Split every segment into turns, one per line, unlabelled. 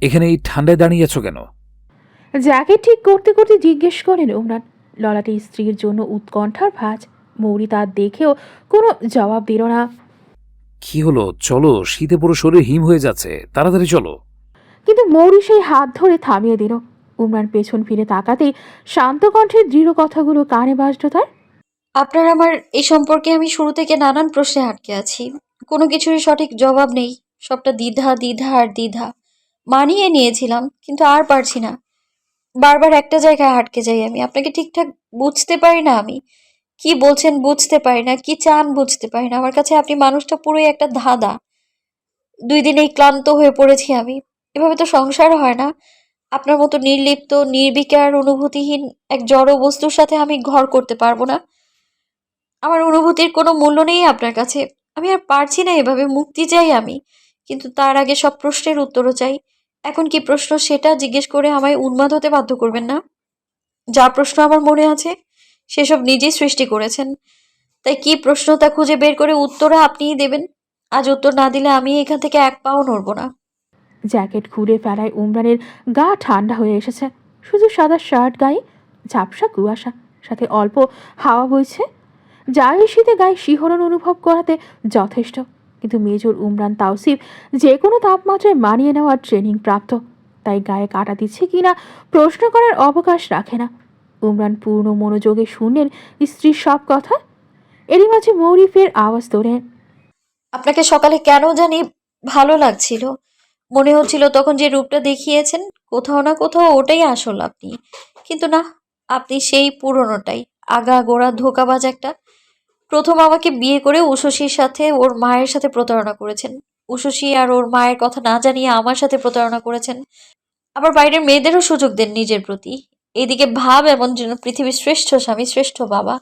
এখানে এই ঠান্ডায় দাঁড়িয়ে আছো কেন?
জ্যাকেট ঠিক করতে করতে জিজ্ঞেস করেন ওমরান। ললাটে স্ত্রীর জন্য উৎকণ্ঠার ভাঁজ। মৌরি তার দেখেও কোনো জবাব দিল না।
কি হলো? চলো, শীতে পুরো শরীর হিম হয়ে যাচ্ছে, তাড়াতাড়ি চলো।
কিন্তু মৌরি সেই হাত ধরে থামিয়ে দিল। উমরান পেছন ফিরে তাকাতেই শান্ত কণ্ঠের দৃঢ় কথাগুলো কানে বাজল তার।
আপনার আমার এই সম্পর্কে আমি শুরু থেকে নানান প্রশ্নে আটকে আছি। কোনো কিছুরই সঠিক জবাব নেই। সবটা দ্বিধা দ্বিধা আর দ্বিধা। মানিয়ে নিয়েছিলাম, কিন্তু আর পারছি না। বারবার একটা জায়গায় আটকে যাই আমি। আপনাকে ঠিকঠাক বুঝতে পারি না আমি। কি বলছেন বুঝতে পারি না, কি চান বুঝতে পারি না। আমার কাছে আপনি মানুষটা পুরোই একটা ধাঁধা। 2 দিনেই ক্লান্ত হয়ে পড়েছি আমি। এভাবে তো সংসার হয় না। আপনার মতো নির্লিপ্ত, নির্বিকার, অনুভূতিহীন এক জড় বস্তুর সাথে আমি ঘর করতে পারবো না। আমার অনুভূতির কোনো মূল্য নেই আপনার কাছে। আমি আর পারছি না এভাবে, মুক্তি চাই আমি। কিন্তু তার আগে সব প্রশ্নের উত্তরও চাই। এখন কি প্রশ্ন সেটা জিজ্ঞেস করে আমায় উন্মাদ হতে বাধ্য করবেন না। যা প্রশ্ন আমার মনে আছে সেসব নিজেই সৃষ্টি করেছেন। তাই কি প্রশ্ন তা খুঁজে বের করে উত্তরও আপনিই দেবেন। আজ উত্তর না দিলে আমি এখান থেকে এক পাও নড়ব না।
জ্যাকেট খুলে ফেলায় উমরানের গা ঠান্ডা হয়ে এসেছে। শুধু সাদা শার্ট গায়ে, ঝাপসা কুয়াশা, সাথে অল্প হাওয়া বইছে, যা এই শীতে গায়ে শিহরণ অনুভব করাতে যথেষ্ট। কিন্তু মেজর উমরান তাওসিফ যে কোনো তাপমাত্রায় মানিয়ে নেওয়ার ট্রেনিং প্রাপ্ত। তাই গায়ে কাটা দিচ্ছে কিনা প্রশ্ন করার অবকাশ রাখে না। উমরান পূর্ণ মনোযোগে শুনলেন স্ত্রীর সব কথা। এরই মাঝে মৌরি ফের আওয়াজ তোলে।
আপনাকে সকালে কেন জানি ভালো লাগছিল। মনে হচ্ছিল তখন যে রূপটা দেখিয়েছেন, কোথাও না কোথাও ওটাই আসল আপনি। কিন্তু না, আপনি সেই পুরনোটাই, আগাগোড়া ধোঁকাবাজ একটা। প্রথম আমাকে বিয়ে করে উশসীর সাথে ওর মায়ের সাথে প্রতারণা করেছেন। উশসী আর ওর মায়ের কথা না জানিয়ে আমার সাথে প্রতারণা করেছেন। আবার বাইরের মেয়েদেরও সুযোগ দেন নিজের প্রতি। এদিকে ভাব এমন যেন পৃথিবীর শ্রেষ্ঠ স্বামী, শ্রেষ্ঠ বাবা।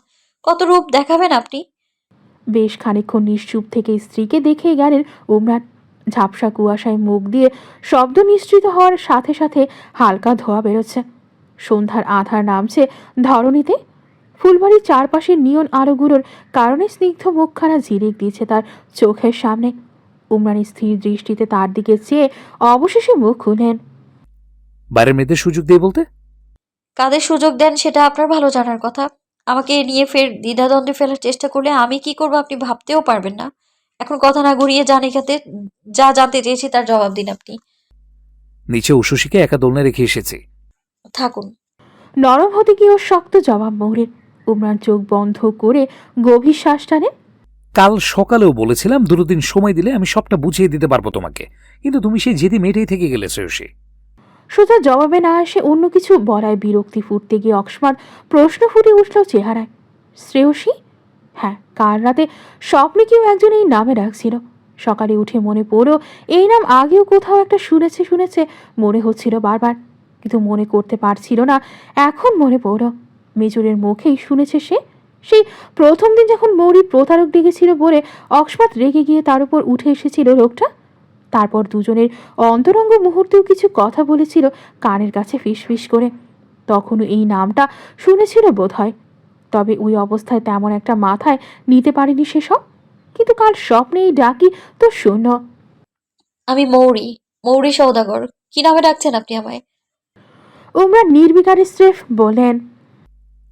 কত রূপ দেখাবেন আপনি।
বেশ খানিকক্ষণ নিশ্চুপ থেকে স্ত্রীকে দেখে গেলেন উমরান। ঝাপসা কুয়াশায় মুখ দিয়ে শব্দ নিঃসৃত হওয়ার সাথে সাথে হালকা ধোঁয়া বেরোচ্ছে। সন্ধ্যার আধার নামছে ধরণীতে। ফুলবাড়ির চারপাশের নিয়ন আলোগুলোর কারণে স্নিগ্ধ মুখখানা ঝিলিক দিচ্ছে তার চোখের সামনে। উমরান স্থির দৃষ্টিতে তার দিকে চেয়ে অবশেষে মুখ খুলেন।
বাইরের মেয়েদের সুযোগ দিয়ে বলতে?
কাদের সুযোগ দেন সেটা আপনার ভালো জানার কথা। আমাকে নিয়ে ফের দ্বিধাদ্বন্দ্বে ফেলার চেষ্টা করলে আমি কি করবো আপনি ভাবতেও পারবেন না। এখন কথা না ঘুরিয়ে যান এখাতে। যা জানতে চেয়েছি তার জবাব দিন আপনি।
নিচে উশসীকে একা দোলনায় রেখে এসেছি।
থাকুন।
নরম হতে গিয়েও শক্ত জবাব মৌরির। উমরান চোখ বন্ধ করে গভীর শ্বাস টানে।
কাল সকালেও বলেছিলাম 2 দিন সময় দিলে আমি সবটা বুঝিয়ে দিতে পারবো তোমাকে, কিন্তু তুমি সেই জেদি মেয়েটাই থেকে গেলে শ্রেয়সী।
সোজা জবাবে না আসে অন্য কিছু বলায় বিরক্তি ফুটতে গিয়ে অকস্মাৎ প্রশ্ন ফুটে উঠল চেহারায়। শ্রেয়সী? হ্যাঁ, কাল রাতে স্বপ্নে কেউ একজন এই নামে ডাকছিল। সকালে উঠে মনে পড়ল এই নাম আগেও কোথাও একটা শুনেছে শুনেছে মনে হচ্ছিল বারবার, কিন্তু মনে করতে পারছিল না। এখন মনে পড়ল মেজরের মুখেই শুনেছে সে। সেই প্রথম দিন যখন মৌরি প্রতারক ডেকেছিল বলে অকস্মাৎ রেগে গিয়ে তার উপর উঠে এসেছিল লোকটা। তারপর দুজনের অন্তরঙ্গ মুহূর্তেও কিছু কথা বলেছিল কানের কাছে ফিসফিস করে। তখনও এই নামটা শুনেছিল বোধহয়। তবে ওই অবস্থায় তেমন একটা মাথায় নিতে পারেনি সেসব। কিন্তু কাল স্বপ্নে এই ডাকি তো শূন্য।
আমি মৌরি, মৌরি সওদাগর। কি নামে ডাকছেন আপনি আমায়?
উমরা নির্বিকারে স্রেফ বলেন।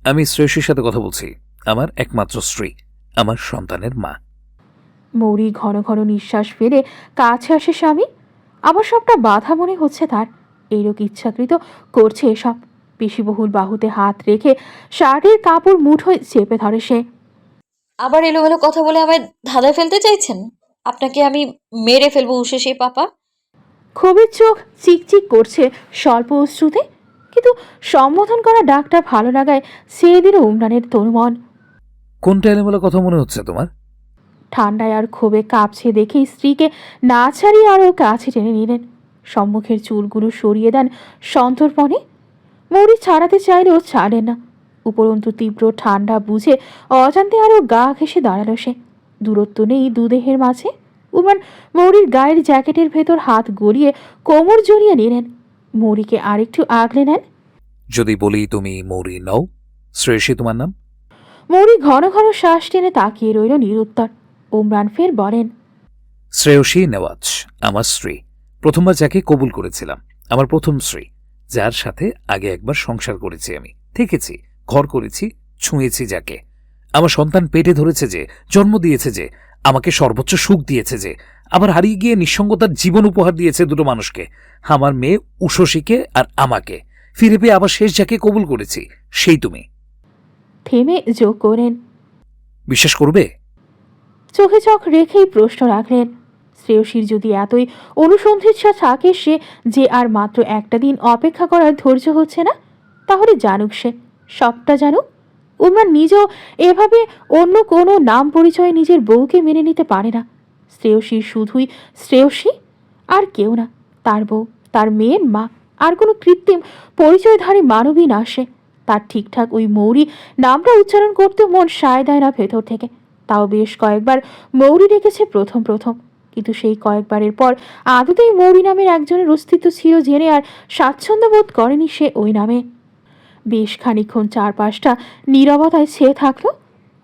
আমি শ্রেয়সীর সাথে কথা বলছি, আমার একমাত্র স্ত্রী, আমার সন্তানের মা।
মৌরি ঘন ঘন নিঃশ্বাস ফেলে কাছে আসে স্বামী। আবার সবটা বাধা মনে হচ্ছে তার। এইরকম ইচ্ছাকৃত করছে এসব। পেশিবহুল বাহুতে হাত রেখে শার্টের কাপড় মুঠোয় চেপে ধরে সে।
আবার এলোমেলো কথা বলে আমায় ধাঁধায় ফেলতে চাইছেন? আপনাকে আমি মেরে ফেলবো উষে পাপা।
ক্ষোভের চোখ চিকচিক করছে স্বল্প অশ্রুতে। কিন্তু সম্বোধন করা ডাকটা ভালো লাগায় ছেড়ে দিল উমরানের তনুমন।
কোনটা এলোমেলো কথা মনে হচ্ছে তোমার?
ঠান্ডায় আর ক্ষোভে কাঁপছে দেখে স্ত্রীকে না ছাড়িয়ে আরও কাছে টেনে নিলেন। সম্মুখের চুলগুলো সরিয়ে দেন সন্তর্পণে। মৌরি ছাড়াতে চাইলেও ছাড়েন না। উপরন্তু তীব্র ঠান্ডা বুঝে অজান্তে আরও গা ঘেঁষে দাঁড়ালো সে। দূরত্ব নেই দুদেহের মাঝে। উমান মৌরির গায়ের জ্যাকেটের ভেতর হাত গলিয়ে কোমর জড়িয়ে নিলেন। মৌরিকে আরেকটু আগলে নেন।
যদি বলি তুমি মৌরি নও, শ্রেয়সী তোমার নাম?
মৌরি ঘন ঘন শ্বাস টেনে তাকিয়ে রইল নিরুত্তর। উমরান ফের বলেন,
শ্রেয়সী নেওয়াজ আমার স্ত্রী, প্রথমবার যাকে কবুল করেছিলাম, আমার প্রথম স্ত্রী, যার সাথে আগে একবার সংসার করেছি, আমি থেকেছি, ঘর করেছি, ছুঁয়েছি যাকে, আমার সন্তান পেটে ধরেছে যে, জন্ম দিয়েছে যে, আমাকে সর্বোচ্চ সুখ দিয়েছে যে, আবার হারিয়ে গিয়ে নিঃসঙ্গতার জীবন উপহার দিয়েছে দুটো মানুষকে, আমার মেয়ে উষসীকে আর আমাকে, ফিরে পেয়ে আবার শেষ যাকে কবুল করেছি সেই তুমি।
থেমে যোগ করেন,
বিশ্বাস করবে?
চোখে চোখ রেখেই প্রশ্ন রাখলেন। শ্রেয়সীর যদি এতই অনুসন্ধিৎসা থাকে সে যে আর মাত্র একটা দিন অপেক্ষা করার ধৈর্য হচ্ছে না, তাহলে জানুক, সে সবটা জানুক। উমরান নিজেও এভাবে অন্য কোনো নাম পরিচয়ে নিজের বউকে মেনে নিতে পারে না। শ্রেয়সী শুধুই শ্রেয়সী, আর কেউ না, তার বউ, তার মেয়ের মা, আর কোনো কৃত্রিম পরিচয়ধারী মানবী না সে। তার ঠিকঠাক ওই মৌরি নামটা উচ্চারণ করতে মন সায় দেয় না ভেতর থেকে। তাও বেশ কয়েকবার মৌরি ডেকেছে প্রথম প্রথম, কিন্তু সেই কয়েকবারের পর আদতেই মৌরি নামের একজনের অস্তিত্ব ছিল জেনে আর স্বাচ্ছন্দ্য বোধ করেনি সে ওই নামে। বেশ খানিকক্ষণ চারপাশটা নীরবতায় ছেয়ে থাকলো,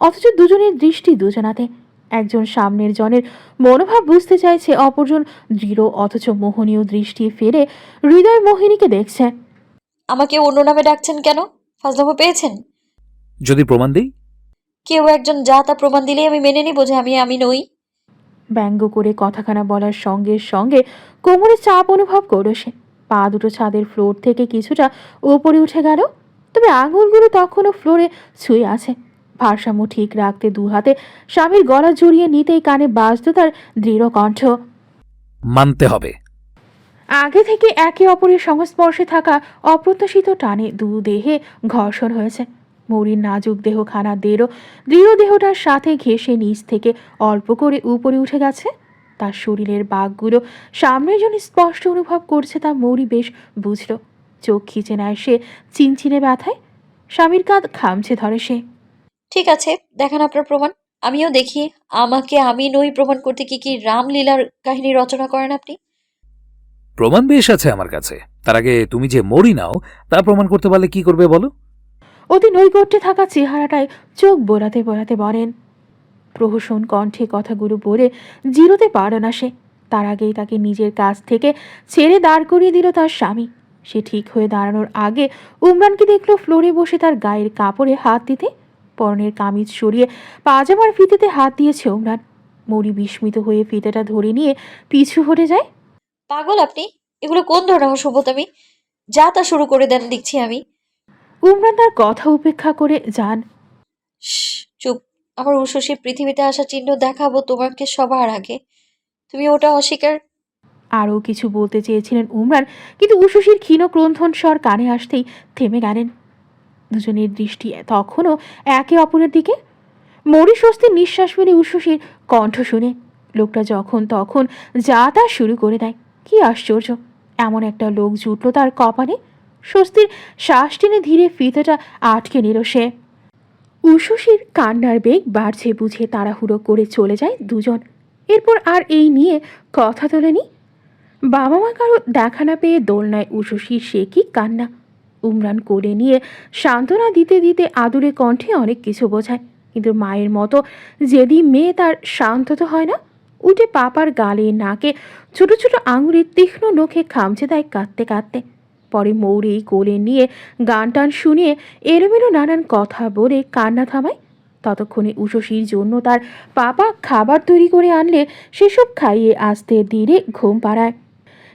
অথচ দুজনের দৃষ্টি দুজনাতে। একজন সামনের জনের মনোভাব বুঝতে চাইছে, অপরজন দৃঢ় অথচ মোহনীয় দৃষ্টি ফেলে হৃদয় মোহিনীকে দেখছে।
আমাকে অন্য নামে ডাকছেন কেন? ফাজলামো পেয়েছেন?
যদি প্রমাণ দেই?
কেউ একজন যা তা প্রমাণ দিলেই আমি মেনে নিব যে আমি নই।
ব্যঙ্গ করে কথাখানা বলার সঙ্গে সঙ্গে কোমরে চাপ অনুভব করল সে। পা দুটো ছাদের ফ্লোর থেকে কিছুটা উপরে উঠে গেল, তবে আঙুলগুলো তখনও ফ্লোরে ছুঁয়ে আছে। ভারসাম্য ঠিক রাখতে দু হাতে স্বামীর গলা জড়িয়ে নিতেই কানে বাজত তার দৃঢ় কণ্ঠ।
মানতে হবে।
আগে থেকে একে অপরের সংস্পর্শে থাকা অপ্রত্যাশিত টানে দু দেহে ঘর্ষণ হয়েছে। মৌরির নাজুক দেহখানা দৃঢ় দেহটার সাথে ঘেঁষে নিচ থেকে অল্প করে উপরে উঠে গেছে। তার শরীরের বাঁকগুলো সামনের জন্য স্পষ্ট অনুভব করছে, তা মৌরি বেশ বুঝল। চোখ খিচে নেয় সে চিনচিনে ব্যথায়। স্বামীর কাঁধ খামছে ধরে সে।
ঠিক আছে, দেখান আপনার প্রমাণ, আমিও দেখি। আমাকে আমি নই প্রমাণ করতে কি কি রামলীলার কাহিনী রচনা করেন আপনি।
প্রমাণ বেশ আছে আমার কাছে, তার আগে তুমি যে মরি নাও তা প্রমাণ করতে পারলে কি করবে বলো?
অতি নৈকট্যে থাকা চেহারাটায় চোখ বোলাতে বোলাতে বলেন। প্রহসন কণ্ঠে কথাগুলো বলে জিরোতে পারল না সে। তার আগেই তাকে নিজের কাছ থেকে ছেড়ে দাঁড় করিয়ে দিল তার স্বামী। সে ঠিক হয়ে দাঁড়ানোর আগে উমরানকে দেখল ফ্লোরে বসে তার গায়ের কাপড়ে হাত দিতে। পরনের কামিজ সরিয়ে পাজামার ফিতেতে হাত দিয়েছে উমরান। মৌরি বিস্মিত হয়ে ফিতেটা ধরে নিয়ে পিছু হটে যায়।
পাগল আপনি? এগুলো কোন ধরনের অসভ্যতামি? যা তা শুরু করে দেন দেখছি আমি।
উমরান তার কথা উপেক্ষা করে যান।
চুপ। আমার উষসী পৃথিবীতে আসার চিহ্ন দেখাবো তোমাকে সবার আগে। তুমি ওটা অস্বীকার।
আরও কিছু বলতে চেয়েছিলেন উমরান, কিন্তু উষসীর ক্ষীণ ক্রন্ধন স্বর কানে আসতেই থেমে গেলেন। দুজনের দৃষ্টি তখনও একে অপরের দিকে। মরি স্বস্তির নিঃশ্বাস ফেলে উষসীর কণ্ঠ শুনে লোকটা যখন তখন যা তা শুরু করে দেয়। কি আশ্চর্য, এমন একটা লোক জুটল তার কপালে। স্বস্তির শ্বাস টেনে ধীরে ফিতেটা আটকে নিল সে। উষসীর কান্নার বেগ বাড়ছে বুঝে তাড়াহুড়ো করে চলে যায় দুজন। এরপর আর এই নিয়ে কথা তোলেনি। বাবা মা কারো দেখা না পেয়ে দোলনায় উষসীর সে কি কান্না। উমরান কোলে নিয়ে সান্ত্বনা দিতে দিতে আদুরে কণ্ঠে অনেক কিছু বোঝায়, কিন্তু মায়ের মতো যেদি মেয়ে তার শান্ত তো হয় না। উঠে পাপার গালে নাকে ছোট ছোট আঙুলের তীক্ষ্ণ নখে খামচে দেয় কাঁদতে কাঁদতে। পরে মৌরি কোলে নিয়ে গান টান শুনিয়ে এলোমেলো নানান কথা বলে কান্না থামায়। ততক্ষণে উষসীর জন্য তার পাপা খাবার তৈরি করে আনলে সেসব খাইয়ে আস্তে ধীরে ঘুম পাড়ায়।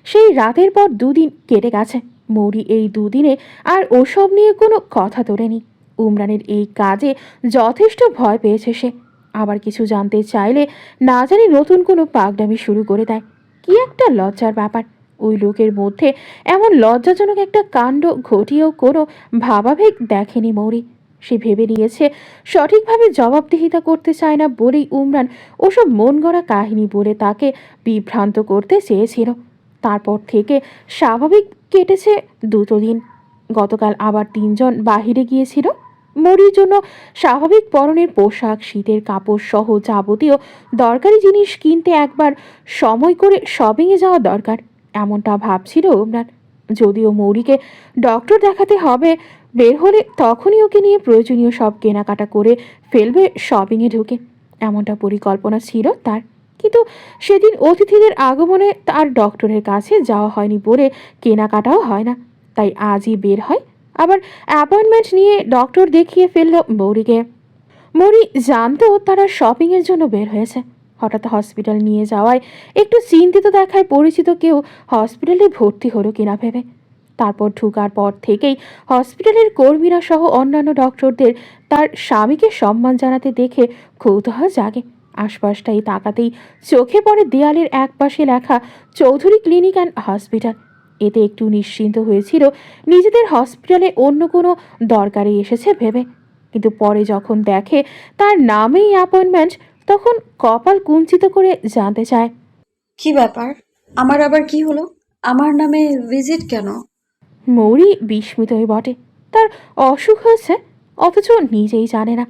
সেই রাতের পর দুদিন কেটে গেছে। মৌরি এই দুদিনে আর ওসব নিয়ে কোনো কথা তোলেনি। উমরানের এই কাজে যথেষ্ট ভয় পেয়েছে সে। আবার কিছু জানতে চাইলে না জানি নতুন কোনো পাগডামি শুরু করে দেয়। কি একটা লজ্জার ব্যাপার, ওই লোকের মধ্যে এমন লজ্জাজনক একটা কাণ্ড ঘটিয়েও কোনো ভাবাবেগ দেখেনি মৌরি। সে ভেবে নিয়েছে সঠিকভাবে জবাবদিহিতা করতে চায় না বলেই উমরান ওসব মন গড়া কাহিনী বলে তাকে বিভ্রান্ত করতে চেয়েছিল। তারপর থেকে স্বাভাবিক কেটেছে দুটো দিন। গতকাল আবার তিনজন বাহিরে গিয়েছিল। মরির জন্য স্বাভাবিক পরনের পোশাক, শীতের কাপড় সহ যাবতীয় দরকারি জিনিস কিনতে একবার সময় করে শপিংয়ে যাওয়া দরকার, এমনটা ভাবছিল উমরান। যদিও মৌরিকে ডক্টর দেখাতে হবে, বের হলে তখনই ওকে নিয়ে প্রয়োজনীয় সব কেনাকাটা করে ফেলবে শপিংয়ে ঢুকে। এমনটা পরিকল্পনা ছিল তার। কিন্তু সেদিন অতিথিদের আগমনে তার ডক্টরের কাছে যাওয়া হয়নি বলে কেনাকাটাও হয় না। তাই আজই বের হয়। আবার অ্যাপয়েন্টমেন্ট নিয়ে ডক্টর দেখিয়ে ফেলল মৌরিকে। মৌরি জানতো তারা শপিংয়ের জন্য বের হয়েছে। হঠাৎ হসপিটাল নিয়ে যাওয়ায় একটু চিন্তিত দেখায় পরিচিত কেউ হসপিটালে ভর্তি হলো কিনা ভেবে। তারপর ঢুকার পর থেকেই হসপিটালের কর্মীরা সহ অন্যান্য ডক্টরদের তার স্বামীকে সম্মান জানাতে দেখে কৌতূহল জাগে। আশপাশটাই তাকাতেই চোখে পড়ে দেয়ালের একপাশে লেখা চৌধুরী ক্লিনিক অ্যান্ড হসপিটাল। এতে একটু নিশ্চিন্ত হয়েছিল নিজেদের হসপিটালে অন্য কোনো দরকারে এসেছে ভেবে। কিন্তু পরে যখন দেখে তার নামেই অ্যাপয়েন্টমেন্ট, তখন কপাল কুঞ্চিত করে জানতে চায়,
কি ব্যাপার? আমার আবার কি হলো? আমার নামে ভিজিট কেন?
মৌরি বিস্মিতই বটে। তার অসুখ হয়েছে, অথচ নিজেই জানে না।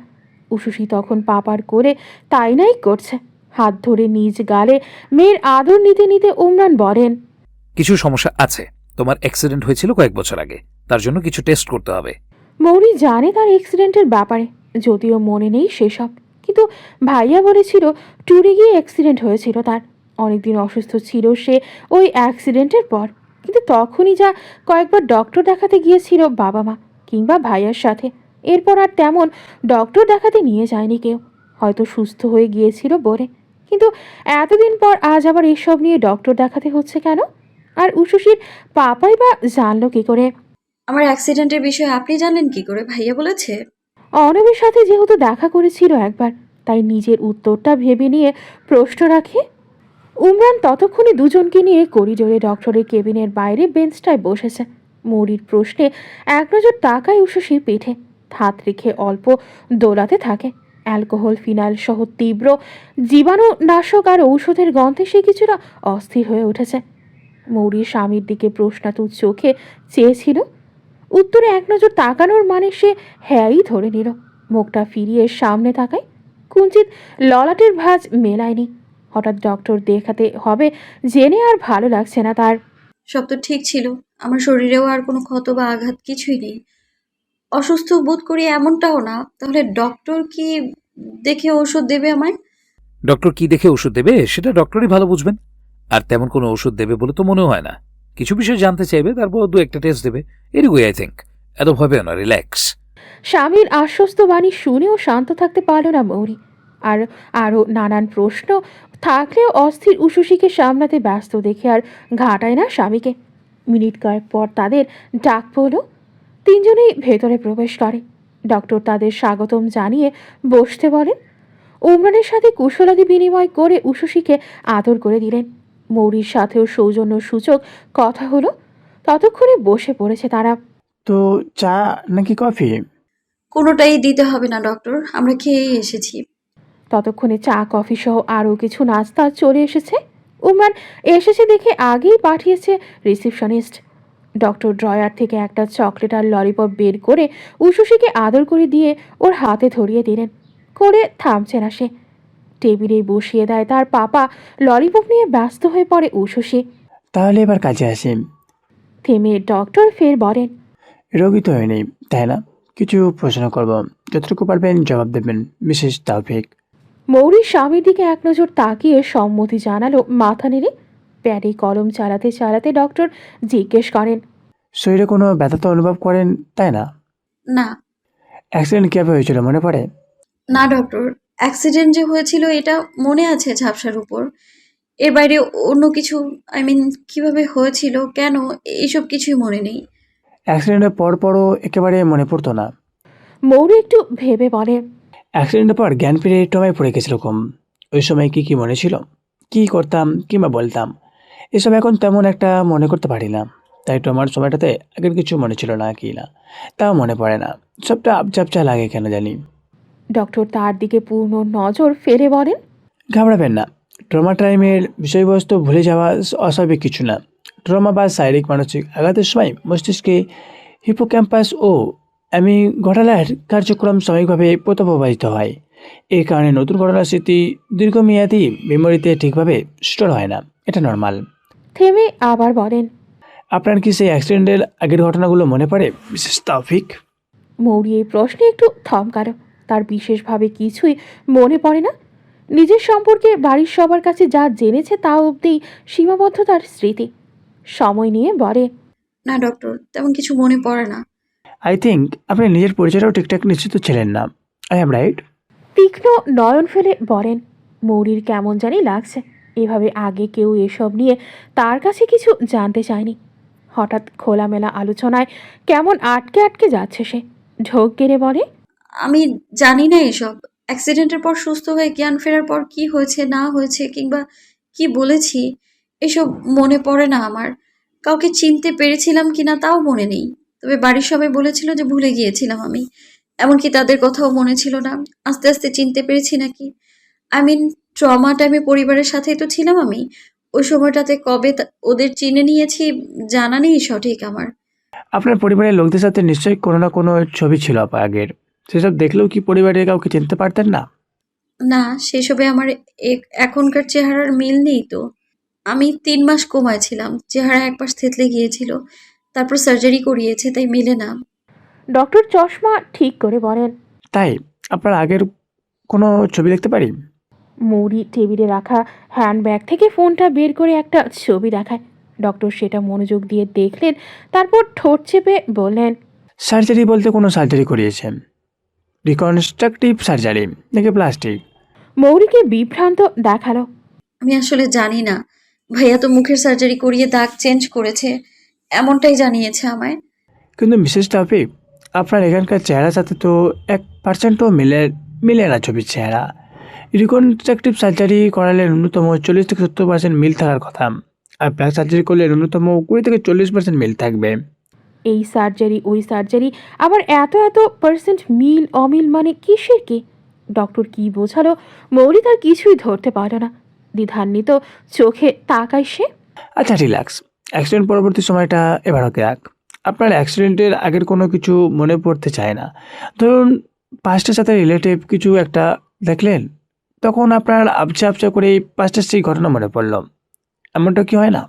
উশুসি তখন পাপার করে তাই নাই করছে। হাত ধরে নিজ গালে মেয়ের আদর নিতে নিতে উমরান বলেন,
কিছু সমস্যা আছে। তোমার অ্যাক্সিডেন্ট হয়েছিল কয়েক বছর আগে, তার জন্য কিছু টেস্ট করতে হবে।
মৌরি জানে তার অ্যাক্সিডেন্টের ব্যাপারে, যদিও মনে নেই সেসব। কিন্তু ভাইয়া বলেছিল ট্যুরে গিয়ে অ্যাক্সিডেন্ট হয়েছিল তার। অনেকদিন অসুস্থ ছিল সে ওই অ্যাক্সিডেন্টের পর। কিন্তু তখনই যা কয়েকবার ডক্টর দেখাতে গিয়েছিল বাবা মা কিংবা ভাইয়ার সাথে, এরপর আর তেমন ডক্টর দেখাতে নিয়ে যায়নি কেউ। হয়তো সুস্থ হয়ে গিয়েছিল বলে। কিন্তু এতদিন পর আজ আবার এসব নিয়ে ডক্টর দেখাতে হচ্ছে কেন? আর উশুসির পাপাই বা জানলো কি করে?
আমার অ্যাক্সিডেন্টের বিষয়ে আপনি জানলেন কি করে? ভাইয়া বলেছে?
অনবের সাথে যেহেতু দেখা করেছিল একবার, তাই নিজের উত্তরটা ভেবে নিয়ে প্রশ্ন রাখে। উমরান ততক্ষণে দুজনকে নিয়ে করিডোরে ডক্টরের কেবিনের বাইরে বেঞ্চটায় বসেছে। মৌরির প্রশ্নে এক নজর তাকায় উশুসির পিঠে। হাত রেখে অল্প দোলাতে থাকে। অ্যালকোহল, ফিনাইল সহ তীব্র জীবাণুনাশক আর ঔষধের গন্ধে সে কিছুটা অস্থির হয়ে উঠেছে। মৌরির স্বামীর দিকে প্রশ্নাতুর চোখে চেয়েছিল। উত্তরে এক নজর তাকানোর মানে সে হ্যাঁই ধরে নিল। মুখটা ফিরিয়ে সামনে তাকায়। কুঞ্চিত ললাটের ভাঁজ মেলায়নি। হঠাৎ ডক্টর দেখাতে হবে জেনে আর ভালো লাগছে না তার।
সব তো ঠিক ছিল। আমার শরীরেও আর কোনো ক্ষত বা আঘাত কিছুই নেই। অসুস্থ বোধ করি এমনটাও না। তাহলে ডক্টর কি দেখে ওষুধ দেবে আমায়?
ডক্টর কি দেখে ওষুধ দেবে সেটা ডক্টরই ভালো বুঝবেন। আর তেমন কোনো ওষুধ দেবে বলে তো মনে হয় না। কিছু বিষয় জানতে চাইবে, তারপর দু একটা টেস্ট দেবে। এটুকুই আই থিঙ্ক। এত ভয় পেও না, রিল্যাক্স।
স্বামীর আশ্বস্ত বাণী শুনেও শান্ত থাকতে পারল না মৌরি। আর আরও নানান প্রশ্ন থাকলেও অস্থির উশুসিকে সামলাতে ব্যস্ত দেখে আর ঘাটায় না স্বামীকে। মিনিট কয়েক পর তাদের ডাক পড়ল। তিনজনেই ভেতরে প্রবেশ করে। ডক্টর তাদের স্বাগতম জানিয়ে বসতে বলেন। উমরানের সাথে কুশলাদি বিনিময় করে উশুসিকে আদর করে দিলেন। মৌরির সাথেও সৌজন্য সূচক কথা হলো। ততক্ষণে বসে পড়েছে তারা।
তো চা নাকি কফি?
কোনোটাই দিতে হবে না ডক্টর, আমরা খেয়েই এসেছি।
ততক্ষণে চা কফি সহ আরও কিছু নাস্তা চলে এসেছে। উমরান এসেছে দেখে আগেই পাঠিয়েছে রিসিপশনিস্ট। ডক্টর ড্রয়ার থেকে একটা চকলেট আর ললিপপ বের করে উশুসিকে আদর করে দিয়ে ওর হাতে ধরিয়ে দিলেন। করে থামছে না সে। টেবিলে বসিয়ে দেয় তার পাপা। ললিপপ নিয়ে ব্যস্ত হয়ে পড়ে উশুসি।
তাহলে এবার কাজে আসি।
থেমে ডক্টর ফের বলেন,
রোগী তো হয়নি, তাই না? কিছু প্রশ্ন করব, যতটুকু পারবেন জবাব দেবেন, মিসেস তাওফিক।
মৌরির স্বামীর দিকে এক নজর তাকিয়ে সম্মতি জানালো মাথা নেড়ে। প্যাডে কলম চালাতে চালাতে ডক্টর জিজ্ঞেস করেন,
শরীরে কোনো ব্যথা তো অনুভব করেন, তাই না?
না।
অ্যাক্সিডেন্ট কীভাবে হয়েছিল মনে পড়ে?
না ডক্টর, অ্যাক্সিডেন্ট যে হয়েছিল এটা মনে আছে ঝাপসার উপর। এর বাইরে অন্য কিছু, কিভাবে হয়েছিল, কেন, এইসব কিছুই মনে নেই।
অ্যাক্সিডেন্টের পরও একেবারে মনে পড়তো না?
মৌরি একটু ভেবে বলে,
অ্যাক্সিডেন্টের পর জ্ঞান ফিরে টমায় পড়ে গেছিল কম। ওই সময় কি কি মনে ছিল, কি করতাম কিংবা বলতাম, এসব এখন তেমন একটা মনে করতে পারি না। তাই টমার সময়টাতে আগের কিছু মনে ছিল না কি না তাও মনে পড়ে না। সবটা আবঝাবঝা লাগে কেন জানি।
ডক্টর তার দিকে পূর্ণ নজর ফেলে বলেন,
ঘাবড়াবেন না, ট্রমা টাইমের বিষয়বস্তু ভুলে যাওয়া অস্বাভাবিক কিছু না। ট্রমা বা শারীরিক মানসিক আঘাতের সময় মস্তিষ্কে হিপোক্যাম্পাস ও অ্যামিগডালার কার্যক্রম সাময়িকভাবে প্রভাবিত হয়। এই কারণে নতুন ঘটনার স্মৃতি দীর্ঘমেয়াদী মেমোরিতে ঠিকভাবে স্টোর হয় না, এটা নর্মাল।
থেমে আবার বলেন,
আপনার কি সেই অ্যাক্সিডেন্টের আগের ঘটনাগুলো মনে পড়ে মিসেস তাওফিক?
মৌরি এই প্রশ্নে একটু থমকালো। তার বিশেষভাবে কিছুই মনে পড়ে না। নিজের সম্পর্কে বাড়ির সবার কাছে যা জেনেছে তা অবধি সীমাবদ্ধ তার স্মৃতি। সময় নিয়ে বলে,
না ডক্টর, তেমন কিছু মনে পড়ে না।
আই থিঙ্ক আপনি নিজের পরিচয়টাও ঠিকঠাক নিশ্চিত ছিলেন না। I am right?
তীক্ষ্ণ নয়ন ফেলে বলেন। মৌরির কেমন জানি লাগছে, এভাবে আগে কেউ এসব নিয়ে তার কাছে কিছু জানতে চায়নি। হঠাৎ খোলামেলা আলোচনায় কেমন আটকে আটকে যাচ্ছে সে। ঢোক গেড়ে বলে,
আমি জানি না এসব। অ্যাক্সিডেন্টের পর সুস্থ হয়ে জ্ঞান ফেরার পর কি হয়েছে না হয়েছে কিংবা কি বলেছি, এসব মনে পড়ে না আমার। কাউকে চিনতে পেরেছিলাম কিনা তাও মনে নেই। তবে বাড়ির সবাই বলেছিল যে ভুলে গিয়েছিলাম আমি। এমনকি তাদের কথাও মনে ছিল না। আস্তে আস্তে চিনতে পেরেছি নাকি। আই মিন, ট্রমা টাইমে পরিবারের সাথেই তো ছিলাম আমি। ওই সময়টাতে কবে ওদের চিনে নিয়েছি জানা নেই সঠিক আমার।
আপনার পরিবারের লোকদের সাথে নিশ্চয়ই কোনো না কোনো ছবি ছিল আগের। সেসব দেখলেও কি পরিবারের কাউকে চিনতে পারতেন না?
না, সেসবে আমার এখনকার চেহারার মিল নেই তো। আমি ৩ মাস কোমায় ছিলাম। চেহারা একপাশ থেতলে গিয়েছিল। তারপর সার্জারি করিয়েছে, তাই মেলে না।
ডক্টর চশমা ঠিক করে বলেন।
তাই আপনার আগের কোনো ছবি দেখতে পারি?
মৌরি টেবিলে রাখা হ্যান্ডব্যাগ থেকে ফোনটা বের করে একটা ছবি দেখায়। ডক্টর সেটা মনোযোগ দিয়ে দেখলেন, তারপর ঠোঁট চেপে বললেন,
সার্জারি বলতে কোনো সার্জারি করিয়েছেন? রিকনস্ট্রাকটিভ সার্জারি নাকি প্লাস্টিক?
মৌরিকে বিভ্রান্ত দেখালো।
আমি আসলে জানি না। ভাইয়া তো মুখের সার্জারি করিয়ে দাগ চেঞ্জ করেছে, এমনটাই জানিয়েছে আমায়।
কিন্তু মিসেস টপিক, আপনার এখানকার চেহারার সাথে তো 1%ও মিলে না ছবির চেহারা। রিকনস্ট্রাকটিভ সার্জারি করালে ন্যূনতম 40 থেকে 70% মিল থাকার কথা, আর ব্যাক সার্জারি করলে ন্যূনতম 20 থেকে 40% মিল থাকবে।
এই সার্জারি ওই সার্জারি, আবার এত এত পার্সেন্ট মিল অমিল মানে কিসের কি? ডক্টর কি বোঝালো মৌরি তার কিছুই ধরতে পারল না। দ্বিধান্বিত চোখে তাকায় সে।
আচ্ছা রিল্যাক্স, অ্যাক্সিডেন্ট পরবর্তী সময়টা এবার ওকে রাখ। আপনার অ্যাক্সিডেন্টের আগের কোনো কিছু মনে পড়তে চায় না। ধরুন পাস্টের সাথে রিলেটিভ কিছু একটা দেখলেন, তখন আপনার আবছা আবছা করে পাস্টের সেই ঘটনা মনে পড়ল, এমনটা কি হয় না?